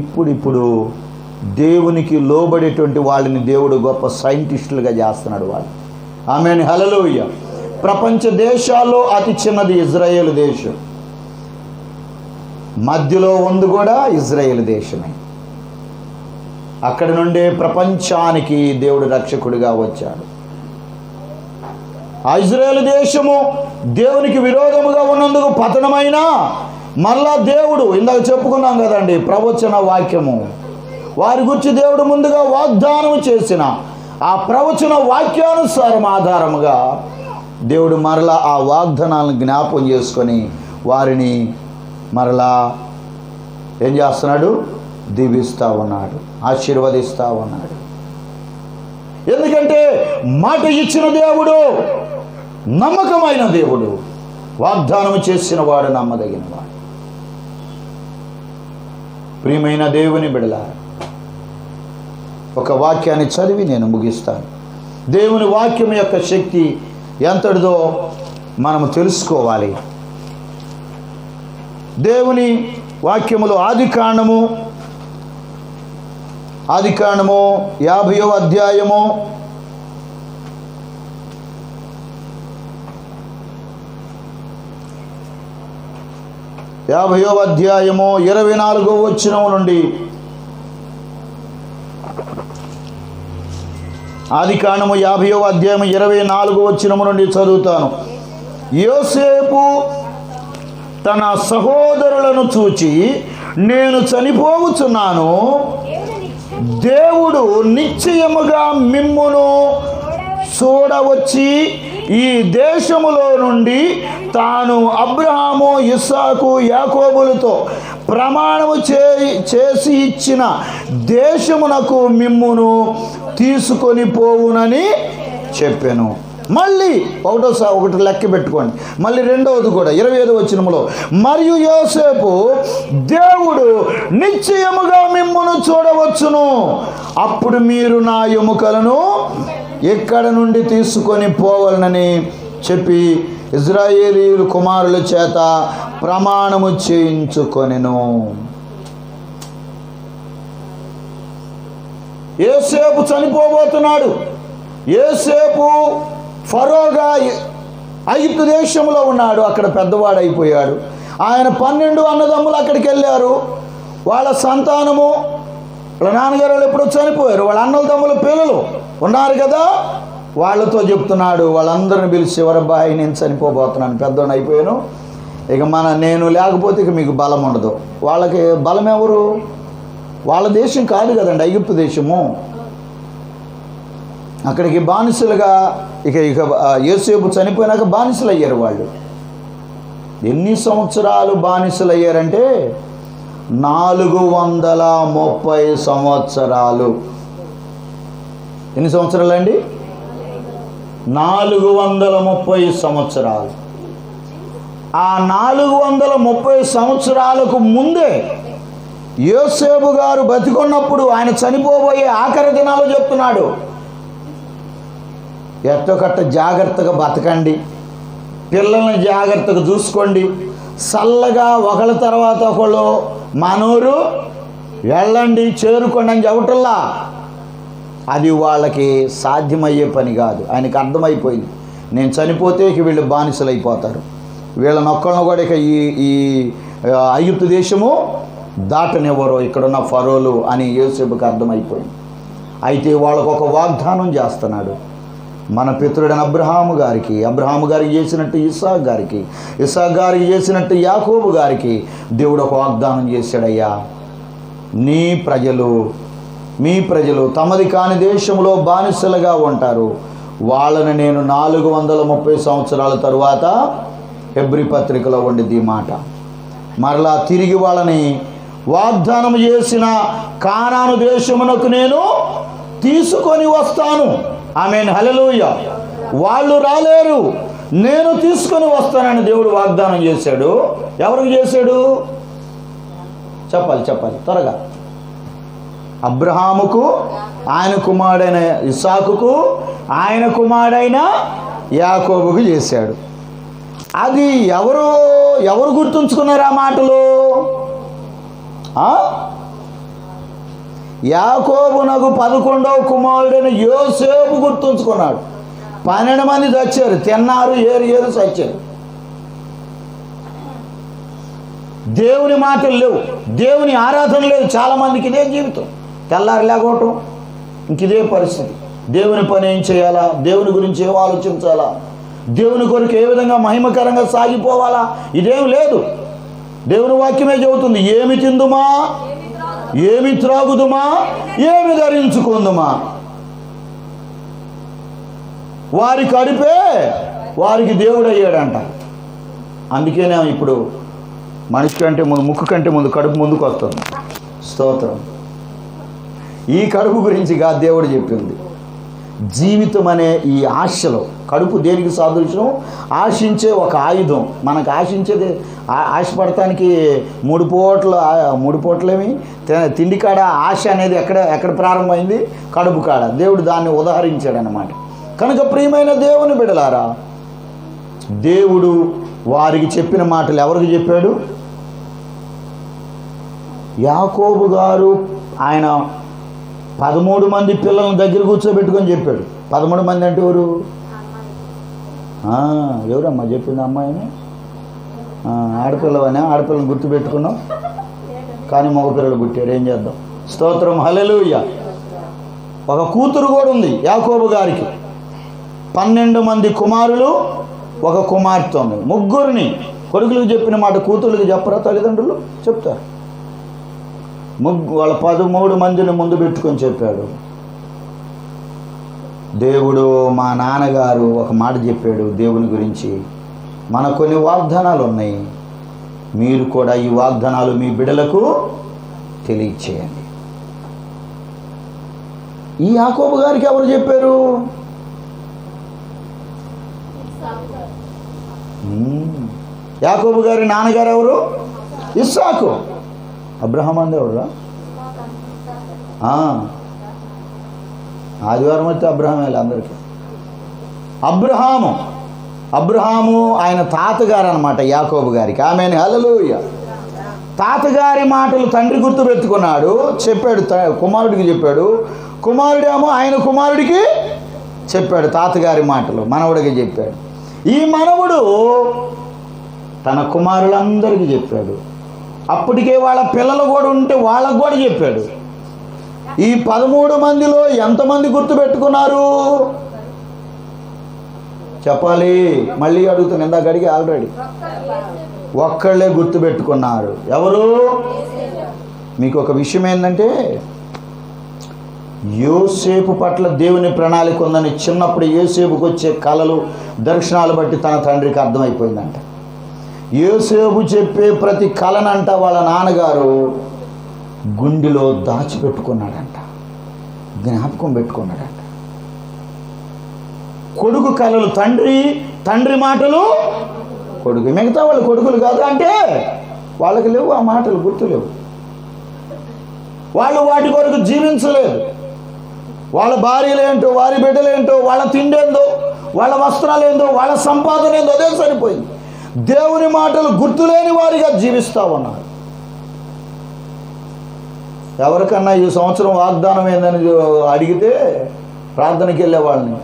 ఇప్పుడు దేవునికి లోబడేటువంటి వాళ్ళని దేవుడు గొప్ప సైంటిస్టులుగా చేస్తున్నాడు వాళ్ళు. ఆమేన్, హల్లెలూయా. ప్రపంచ దేశాల్లో అతి చిన్నది ఇజ్రాయేల్ దేశం, మధ్యలో ఉంది కూడా ఇజ్రాయేల్ దేశమే. అక్కడి నుండే ప్రపంచానికి దేవుడు రక్షకుడిగా వచ్చాడు. ఆ ఇజ్రాయేల్ దేశము దేవునికి విరోధముగా ఉన్నందుకు పతనమైనా మరలా దేవుడు, ఇందాక చెప్పుకున్నాం కదండి ప్రవచన వాక్యము, వారి గురించి దేవుడు ముందుగా వాగ్దానం చేసిన ఆ ప్రవచన వాక్యానుసారం ఆధారముగా దేవుడు మరలా ఆ వాగ్దానాలను జ్ఞాపకం చేసుకొని వారిని మరలా ఏం చేస్తున్నాడు, దీవిస్తూ ఉన్నాడు, ఆశీర్వదిస్తూ ఉన్నాడు. ఎందుకంటే మాట ఇచ్చిన దేవుడు నమ్మకమైన దేవుడు, వాగ్దానం చేసిన వాడు నమ్మదగిన వాడు. ప్రియమైన దేవుని బిడ్డలారా, ఒక వాక్యాన్ని చదివి నేను ముగిస్తాను. దేవుని వాక్యం యొక్క శక్తి ఎంతటిదో మనము తెలుసుకోవాలి. దేవుని వాక్యములో ఆదికాండము 50వ అధ్యాయము 24వ వచనం నుండి, ఆదికాండము 50వ అధ్యాయం 24వ వచనం నుండి చదువుతాను. యోసేపు తన సహోదరులను చూచి, నేను చనిపోవచ్చున్నాను, దేవుడు నిశ్చయముగా మిమ్మును చూడవచ్చి ఈ దేశములో నుండి తాను అబ్రహాము, ఇస్సాకు, యాకోబులతో ప్రమాణము చేసి ఇచ్చిన దేశమునకు మిమ్మును తీసుకొని పోవునని చెప్పాను. మళ్ళీ ఒకటి లెక్క పెట్టుకోండి, మళ్ళీ రెండవది కూడా 25వ వచనములో, మరియు యోసేపు, దేవుడు నిశ్చయముగా మిమ్మును చూడవచ్చును, అప్పుడు మీరు నా ఎముకలను ఎక్కడ నుండి తీసుకొని పోవాలనని చెప్పి ఇజ్రాయేలీయుల కుమారుల చేత ప్రమాణము చేయించుకొనెను. యోసేపు చనిపోబోతున్నాడు. యోసేపు ఫరోగా ఐగుప్తు దేశంలో ఉన్నాడు. అక్కడ పెద్దవాడైపోయాడు. ఆయన 12 అన్నదమ్ములు అక్కడికి వెళ్ళారు. వాళ్ళ సంతానము, వాళ్ళ నాన్నగారు వాళ్ళు ఎప్పుడో చనిపోయారు. వాళ్ళ అన్నల తమ్ముల పిల్లలు ఉన్నారు కదా, వాళ్ళతో చెప్తున్నాడు. వాళ్ళందరిని పిలిచి, ఎవరబ్బాయి నేను చనిపోబోతున్నాను, పెద్దోడు అయిపోయాను, ఇక నేను లేకపోతే ఇక మీకు బలం ఉండదు. వాళ్ళకి బలం ఎవరు? వాళ్ళ దేశం కాదు కదండి, ఐగుప్తు దేశము. అక్కడికి బానిసలుగా ఇక యోసేపు చనిపోయినాక బానిసలు అయ్యారు. వాళ్ళు ఎన్ని సంవత్సరాలు బానిసలు అయ్యారంటే 430 సంవత్సరాలు. ఎన్ని సంవత్సరాలు అండి? 430 సంవత్సరాలు. ఆ 430 సంవత్సరాలకు ముందే యోసేపు గారు బతికున్నప్పుడు, ఆయన చనిపోబోయే ఆఖరి దినాలు చెప్తున్నాడు, ఎట్టొకట్ట జాగ్రత్తగా బతకండి, పిల్లల్ని జాగ్రత్తగా చూసుకోండి, చల్లగా ఒకళ్ళ తర్వాత ఒకళ్ళు మనూరు వెళ్ళండి, చేరుకోండి అని చెప్పటల్లా. అది వాళ్ళకి సాధ్యమయ్యే పని కాదు. ఆయనకి అర్థమైపోయింది, నేను చనిపోతే ఇక వీళ్ళు బానిసలు అయిపోతారు, వీళ్ళని ఒక్కళ్ళను కూడా ఇక ఈ ఐగుప్తు దేశము దాటనివ్వరు ఇక్కడున్న ఫరోలు అని యోసేపుకి అర్థమైపోయింది. అయితే వాళ్ళకు ఒక వాగ్దానం చేస్తున్నాడు. మన పితరుడైన అబ్రహాము గారికి చేసినట్టు ఇస్సాకు గారికి చేసినట్టు యాకోబు గారికి దేవుడు ఒక వాగ్దానం చేశాడయ్యా, మీ ప్రజలు తమది కాని దేశంలో బానిసలుగా ఉంటారు, వాళ్ళని నేను 430 సంవత్సరాల తరువాత, హెబ్రీ పత్రికలో ఉండిద్ది మాట, మరలా తిరిగి వాళ్ళని వాగ్దానం చేసిన కానాను దేశమునకు నేను తీసుకొని వస్తాను. ఆమేన్, హల్లెలూయా. వాళ్ళు రాలేరు, నేను తీసుకొని వస్తానని దేవుడు వాగ్దానం చేశాడు. ఎవరికి చేశాడు? చెప్పాలి త్వరగా. అబ్రహాముకు, ఆయన కుమారుడైన ఇస్సాకుకు, ఆయన కుమారుడైన యాకోబుకు చేశాడు. అది ఎవరు గుర్తుంచుకున్నారు ఆ మాటలు? యాకోబునకు 11వ కుమారుడైన యోసేపు గుర్తుంచుకున్నాడు. 12 మంది చచ్చారు, తిన్నారు, ఏరు చచ్చారు. దేవుని మాటలు లేవు, దేవుని ఆరాధన లేదు. చాలామందికి ఇదే జీవితం, తెల్లారి లేకపోవటం, ఇంక ఇదే పరిస్థితి. దేవుని పని ఏం చేయాలా, దేవుని గురించి ఏం ఆలోచించాలా, దేవుని కొరకు ఏ విధంగా మహిమకరంగా సాగిపోవాలా, ఇదేం లేదు. దేవుని వాక్యమే చెబుతుంది, ఏమి తిందుమా, ఏమి త్రాగుదుమా, ఏమి ధరించుకుందుమా, వారి కడుపే వారికి దేవుడు అయ్యాడంట. అందుకేనే ఇప్పుడు మనిషి కంటే ముందు, ముక్కు కంటే ముందు కడుపు ముందుకు వస్తుంది. స్తోత్రం. ఈ కడుపు గురించి కాదు దేవుడు చెప్పింది. జీవితం అనే ఈ ఆశలో కడుపు దేనికి సాదృశ్యం? ఆశించే ఒక ఆయుధం. మనకు ఆశించేది, ఆశపడటానికి 3 పూటలేమి తిండి కాడ ఆశ అనేది ఎక్కడ ప్రారంభమైంది? కడుపు కాడ. దేవుడు దాన్ని ఉదాహరించాడనమాట. కనుక ప్రియమైన దేవుని బిడ్డలారా, దేవుడు వారికి చెప్పిన మాటలు ఎవరికి చెప్పాడు? యాకోబు గారు ఆయన 13 మంది పిల్లలను దగ్గర కూర్చోబెట్టుకొని చెప్పాడు. 13 మంది అంటే ఎవరమ్మా చెప్పింది? అమ్మాయిని, ఆడపిల్లని గుర్తుపెట్టుకున్నాం, కానీ మగపిల్లలు పుట్టారు, ఏం చేద్దాం? స్తోత్రం, హల్లెలూయా. ఒక కూతురు కూడా ఉంది యాకోబు గారికి. 12 మంది కుమారులు, ఒక కుమార్తె ఉంది. ముగ్గురిని కొడుకులకు చెప్పిన మాట కూతుళ్ళకి చెప్పరా తల్లిదండ్రులు? చెప్తారు. వాళ్ళ 13 మందిని ముందు పెట్టుకొని చెప్పాడు. దేవుడు మా నాన్నగారు ఒక మాట చెప్పాడు దేవుని గురించి, మన కొన్ని వాగ్దానాలు ఉన్నాయి, మీరు కూడా ఈ వాగ్దానాలు మీ బిడ్డలకు తెలియచేయండి. ఈ యాకోబు గారికి ఎవరు చెప్పారు? యాకోబు గారి నాన్నగారు ఎవరు? ఇస్సాకు. అబ్రహాం అంది ఎవరు? ఆదివారం అయితే అబ్రహాం వెళ్ళి అందరికీ. అబ్రహాము ఆయన తాతగారు అనమాట యాకోబు గారికి. ఆమెను హల్లెలూయా. తాతగారి మాటలు తండ్రి గుర్తు పెట్టుకున్నాడు, చెప్పాడు, కుమారుడికి చెప్పాడు. కుమారుడేమో ఆయన కుమారుడికి చెప్పాడు తాతగారి మాటలు, మనవడికి చెప్పాడు. ఈ మనవడు తన కుమారులందరికీ చెప్పాడు. అప్పటికే వాళ్ళ పిల్లలు కూడా ఉంటే వాళ్ళకు కూడా చెప్పాడు. ఈ 13 మందిలో ఎంతమంది గుర్తుపెట్టుకున్నారు చెప్పాలి? మళ్ళీ అడుగుతాను, ఇందాక అడిగి ఆల్రెడీ. ఒక్కళ్ళే గుర్తుపెట్టుకున్నారు. ఎవరు? మీకు ఒక విషయం ఏంటంటే, యోసేపు పట్ల దేవుని ప్రణాళిక ఉందని చిన్నప్పుడు యోసేపుకు వచ్చే కలలు దర్శనాలు బట్టి తన తండ్రికి అర్థమైపోయిందంట. యోసేపు చెప్పే ప్రతి కలనంట వాళ్ళ నాన్నగారు గుండెలో దాచిపెట్టుకున్నాడంట, జ్ఞాపకం పెట్టుకున్నాడంట. కొడుకు కలలు తండ్రి మాటలు కొడుకు, మిగతా వాళ్ళు కొడుకులు కాదు అంటే వాళ్ళకి లేవు ఆ మాటలు, గుర్తులేవు. వాళ్ళు వాటి కొరకు జీవించలేదు. వాళ్ళ భార్యలేంటో, వారి బిడ్డలేంటో, వాళ్ళ తిండేందో, వాళ్ళ వస్త్రాలేందో, వాళ్ళ సంపాదన ఏందో అదే సరిపోయింది. దేవుని మాటలు గుర్తులేని వారిగా జీవిస్తూ ఉన్నారు. ఎవరికన్నా ఈ సంవత్సరం వాగ్దానం ఏందని అడిగితే ప్రార్థనకి వెళ్ళే వాళ్ళని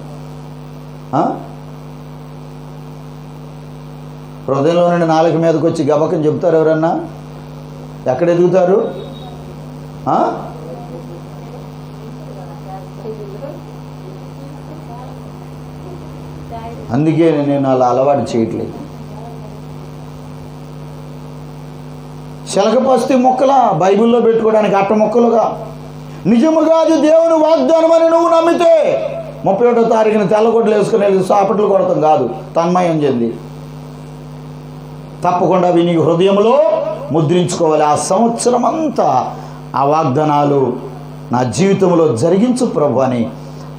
హృదయంలో నుండి నాలుక మీదకి వచ్చి గబకం చెప్తారు ఎవరన్నా? ఎక్కడ ఎదుగుతారు? అందుకే నేను అలా అలవాటు చేయట్లేదు. శలకపస్తి మొక్కలా బైబిల్లో పెట్టుకోవడానికి అట్ట మొక్కలుగా. నిజముగా అది దేవుని వాగ్దానం అని నువ్వు నమ్మితే 31వ తారీఖున తెల్లగొడ్డలు వేసుకుని వెళ్ళి సాపట్లు కొడతాం కాదు, తన్మయం చెంది తప్పకుండా అవి నీ హృదయంలో ముద్రించుకోవాలి. ఆ సంవత్సరం అంతా ఆ వాగ్దానాలు నా జీవితంలో జరిగించు ప్రభు అని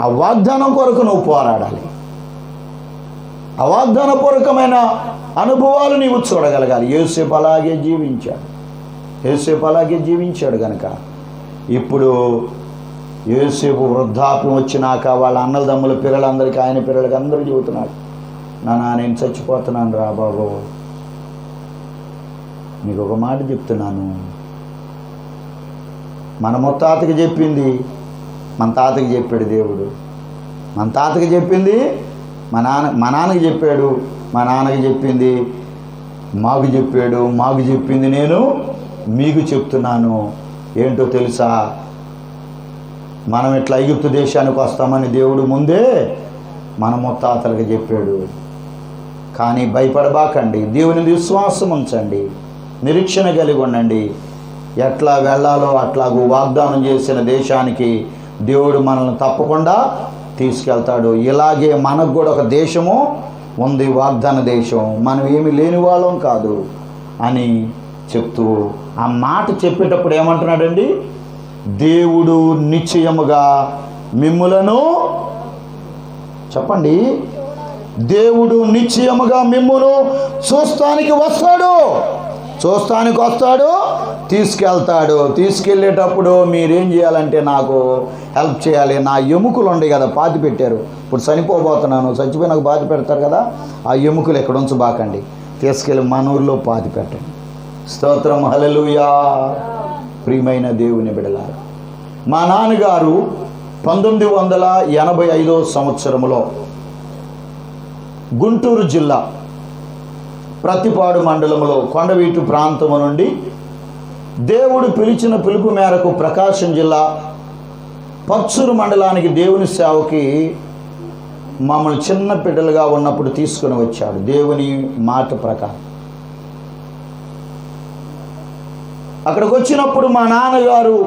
ఆ వాగ్దానం కొరకు నువ్వు పోరాడాలి. ఆ వాగ్దానపూర్వకమైన అనుభవాలు నీవు చూడగలగాలి. యోసేపు అలాగే జీవించాడు కనుక ఇప్పుడు యోసేపు వృద్ధాప్యం వచ్చినాక వాళ్ళ అన్నదమ్ముల పిల్లలందరికీ, ఆయన పిల్లలకి అందరూ చెబుతున్నాడు, నేను చచ్చిపోతున్నాను రా బాబు, నీకు ఒక మాట చెప్తున్నాను. మన ముత్తాతకి చెప్పింది మన తాతకి చెప్పాడు దేవుడు, మన తాతకి చెప్పింది మా నాన్నకి చెప్పాడు, మా నాన్నకి చెప్పింది మాకు చెప్పాడు, మాకు చెప్పింది నేను మీకు చెప్తున్నాను. ఏంటో తెలుసా? మనం ఇట్లా ఐగుప్తు దేశానికి వస్తామని దేవుడు ముందే మన ముత్తాతలకు చెప్పాడు. కానీ భయపడబాకండి, దేవుని విశ్వాసం ఉంచండి, నిరీక్షణ కలిగి ఉండండి. ఎట్లా వెళ్ళాలో అట్లాగూ వాగ్దానం చేసిన దేశానికి దేవుడు మనల్ని తప్పకుండా తీసుకెళ్తాడు. ఇలాగే మనకు కూడా ఒక దేశము ఉంది, వాగ్దాన దేశం. మనం ఏమి లేని వాళ్ళం కాదు అని చెప్తూ ఆ మాట చెప్పేటప్పుడు ఏమంటున్నాడండి? దేవుడు నిశ్చయముగా మిమ్ములను, చెప్పండి, దేవుడు నిశ్చయముగా మిమ్మును చూస్తానికి వస్తాడు, తీసుకెళ్తాడు. తీసుకెళ్ళేటప్పుడు మీరేం చేయాలంటే నాకు హెల్ప్ చేయాలి. నా ఎముకలు ఉండే కదా పాతి పెట్టారు, ఇప్పుడు చనిపోబోతున్నాను, చచ్చిపోయి నాకు పాతి పెడతారు కదా, ఆ ఎముకలు ఎక్కడ ఉంచబాకండి, తీసుకెళ్ళి మన ఊరిలో పాతి పెట్టండి. స్తోత్రం, హల్లెలూయా. ప్రియమైన దేవుని బిడ్డలారా, మా నాన్నగారు 1985 సంవత్సరంలో గుంటూరు జిల్లా ప్రతిపాడు మండలంలో కొండవీటు ప్రాంతము నుండి దేవుడు పిలిచిన పిలుపు మేరకు ప్రకాశం జిల్లా పచ్చూరు మండలానికి దేవుని సేవకి మమ్మల్ని చిన్న బిడ్డలుగా ఉన్నప్పుడు తీసుకుని వచ్చాడు దేవుని మాట ప్రకారం. అక్కడికి వచ్చినప్పుడు మా నాన్నగారు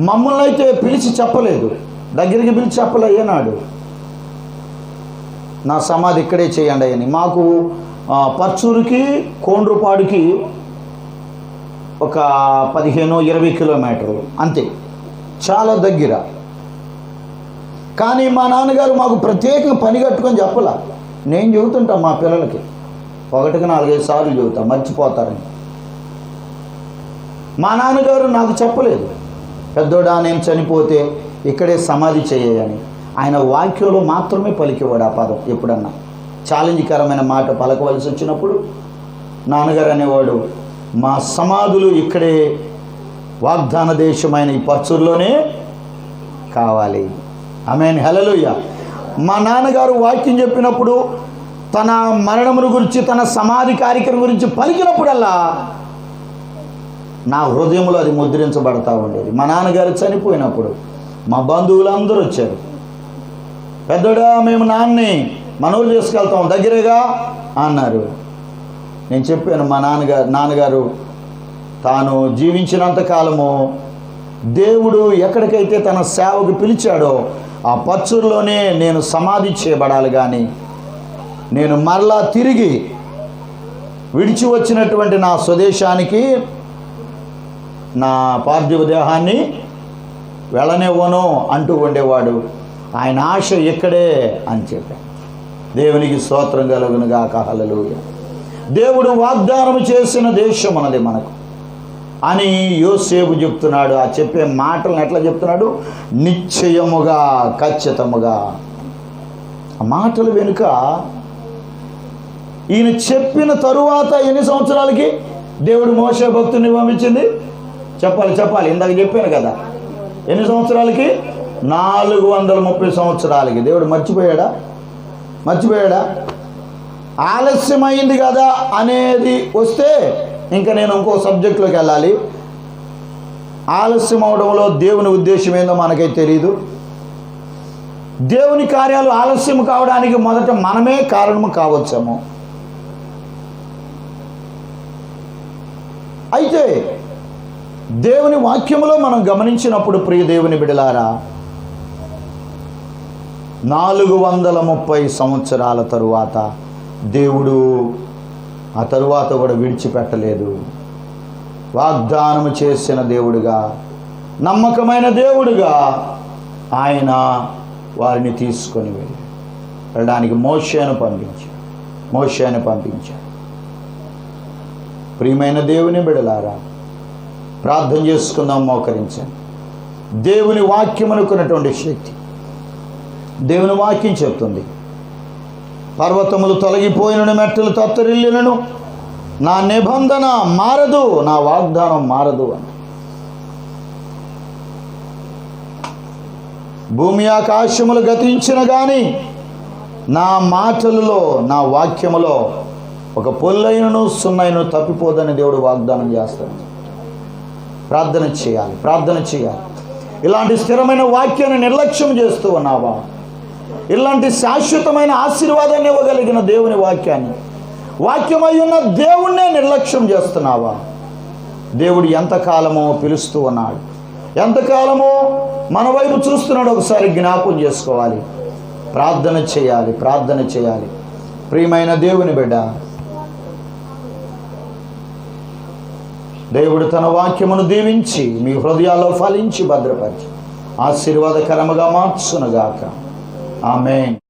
మమ్మల్ని అయితే పిలిచి చెప్పలేదు, దగ్గరికి పిలిచి చెప్పలే ఏనాడు నా సమాధి ఇక్కడే చేయండి అని. మాకు పర్చూరుకి కోండ్రుపాడుకి ఒక 15-20 కిలోమీటర్లు అంతే, చాలా దగ్గర. కానీ మా నాన్నగారు మాకు ప్రత్యేకంగా పని కట్టుకొని చెప్పలా. నేను చెబుతుంటా మా పిల్లలకి, 1-4-5 సార్లు చెబుతా, మర్చిపోతారని. మా నాన్నగారు నాకు చెప్పలేదు, పెద్దోడా నేను చనిపోతే ఇక్కడే సమాధి చేయని. ఆయన వాక్యంలో మాత్రమే పలికేవాడు ఆ పదం. ఎప్పుడన్నా ఛాలెంజ్కరమైన మాట పలకవలసి వచ్చినప్పుడు నాన్నగారు అనేవాడు, మా సమాధులు ఇక్కడే వాగ్దాన దేశమైన ఈ పర్చూరులోనే కావాలి. ఆమేన్, హల్లెలూయా. మా నాన్నగారు వాక్యం చెప్పినప్పుడు, తన మరణమును గురించి, తన సమాధి కార్యక్రమం గురించి పలికినప్పుడల్లా నా హృదయంలో అది ముద్రించబడతా ఉండేది. మా నాన్నగారు చనిపోయినప్పుడు మా బంధువులందరూ వచ్చారు. పెద్దోడా మేము మనవులు చేసుకెళ్తాం దగ్గరగా అన్నారు. నేను చెప్పాను, మా నాన్నగారు తాను జీవించినంత కాలము దేవుడు ఎక్కడికైతే తన సేవకు పిలిచాడో ఆ పర్చూరులోనే నేను సమాధి చేయబడాలి, కానీ నేను మరలా తిరిగి విడిచి వచ్చినటువంటి నా స్వదేశానికి నా పార్థివ దేహాన్ని వెళ్ళనివ్వను అంటూ ఉండేవాడు. ఆయన ఆశ ఇక్కడే అని చెప్పాను. దేవునికి స్తోత్రం కలుగును గాక, హల్లెలూయా. దేవుడు వాగ్దానం చేసిన దేశం అన్నది మనకు అని యోసేపు చెప్తున్నాడు. ఆ చెప్పే మాటలను ఎట్లా చెప్తున్నాడు? నిశ్చయముగా, ఖచ్చితముగా. ఆ మాటలు వెనుక ఈయన చెప్పిన తరువాత ఎన్ని సంవత్సరాలకి దేవుడు మోషే భక్తుని పంపించింది? చెప్పాలి. ఇందాక చెప్పాను కదా, ఎన్ని సంవత్సరాలకి? 430 సంవత్సరాలకి. దేవుడు మర్చిపోయాడా? ఆలస్యమైంది కదా అనేది వస్తే ఇంకా నేను ఇంకో సబ్జెక్టులోకి వెళ్ళాలి. ఆలస్యం అవడంలో దేవుని ఉద్దేశం ఏందో మనకైతే తెలియదు. దేవుని కార్యాలు ఆలస్యం కావడానికి మొదట మనమే కారణము కావచ్చేమో. అయితే దేవుని వాక్యములో మనం గమనించినప్పుడు, ప్రియ దేవుని బిడ్డలారా, 430 సంవత్సరాల తరువాత దేవుడు ఆ తరువాత కూడా విడిచిపెట్టలేదు. వాగ్దానము చేసిన దేవుడుగా, నమ్మకమైన దేవుడుగా ఆయన వారిని తీసుకొని వెళ్ళడానికి మోషేను పంపించాడు. ప్రియమైన దేవుని బిడ్డలారా, ప్రార్థన చేసుకుందాం, మోకరించండి. దేవుని వాక్యమునకున్నటువంటి శక్తి, దేవుని వాక్యం చెప్తుంది, పర్వతములు తొలగిపోయినను, మెట్టలు తత్తరిల్లినను, నా నిబంధన మారదు, నా వాగ్దానం మారదు అని. భూమి ఆకాశములు గతించిన కానీ నా మాటలలో, నా వాక్యములో ఒక పొల్లైనను సున్నైనను తప్పిపోదని దేవుడు వాగ్దానం చేస్తాడు. ప్రార్థన చేయాలి. ఇలాంటి స్థిరమైన వాక్యాన్ని నిర్లక్ష్యం చేస్తూ ఉన్నావా? ఇలాంటి శాశ్వతమైన ఆశీర్వాదాన్ని ఇవ్వగలిగిన దేవుని వాక్యమై ఉన్న దేవుణ్ణే నిర్లక్ష్యం చేస్తున్నావా? దేవుడు ఎంతకాలమో పిలుస్తూ ఉన్నాడు, ఎంతకాలమో మన వైపు చూస్తున్నాడు. ఒకసారి జ్ఞాపకం చేసుకోవాలి, ప్రార్థన చేయాలి. ప్రియమైన దేవుని బిడ్డ, దేవుడు తన వాక్యమును దీవించి మీ హృదయాల్లో ఫలించి భద్రపరిచి ఆశీర్వాదకరముగా మార్చునుగాక. ఆమేన్.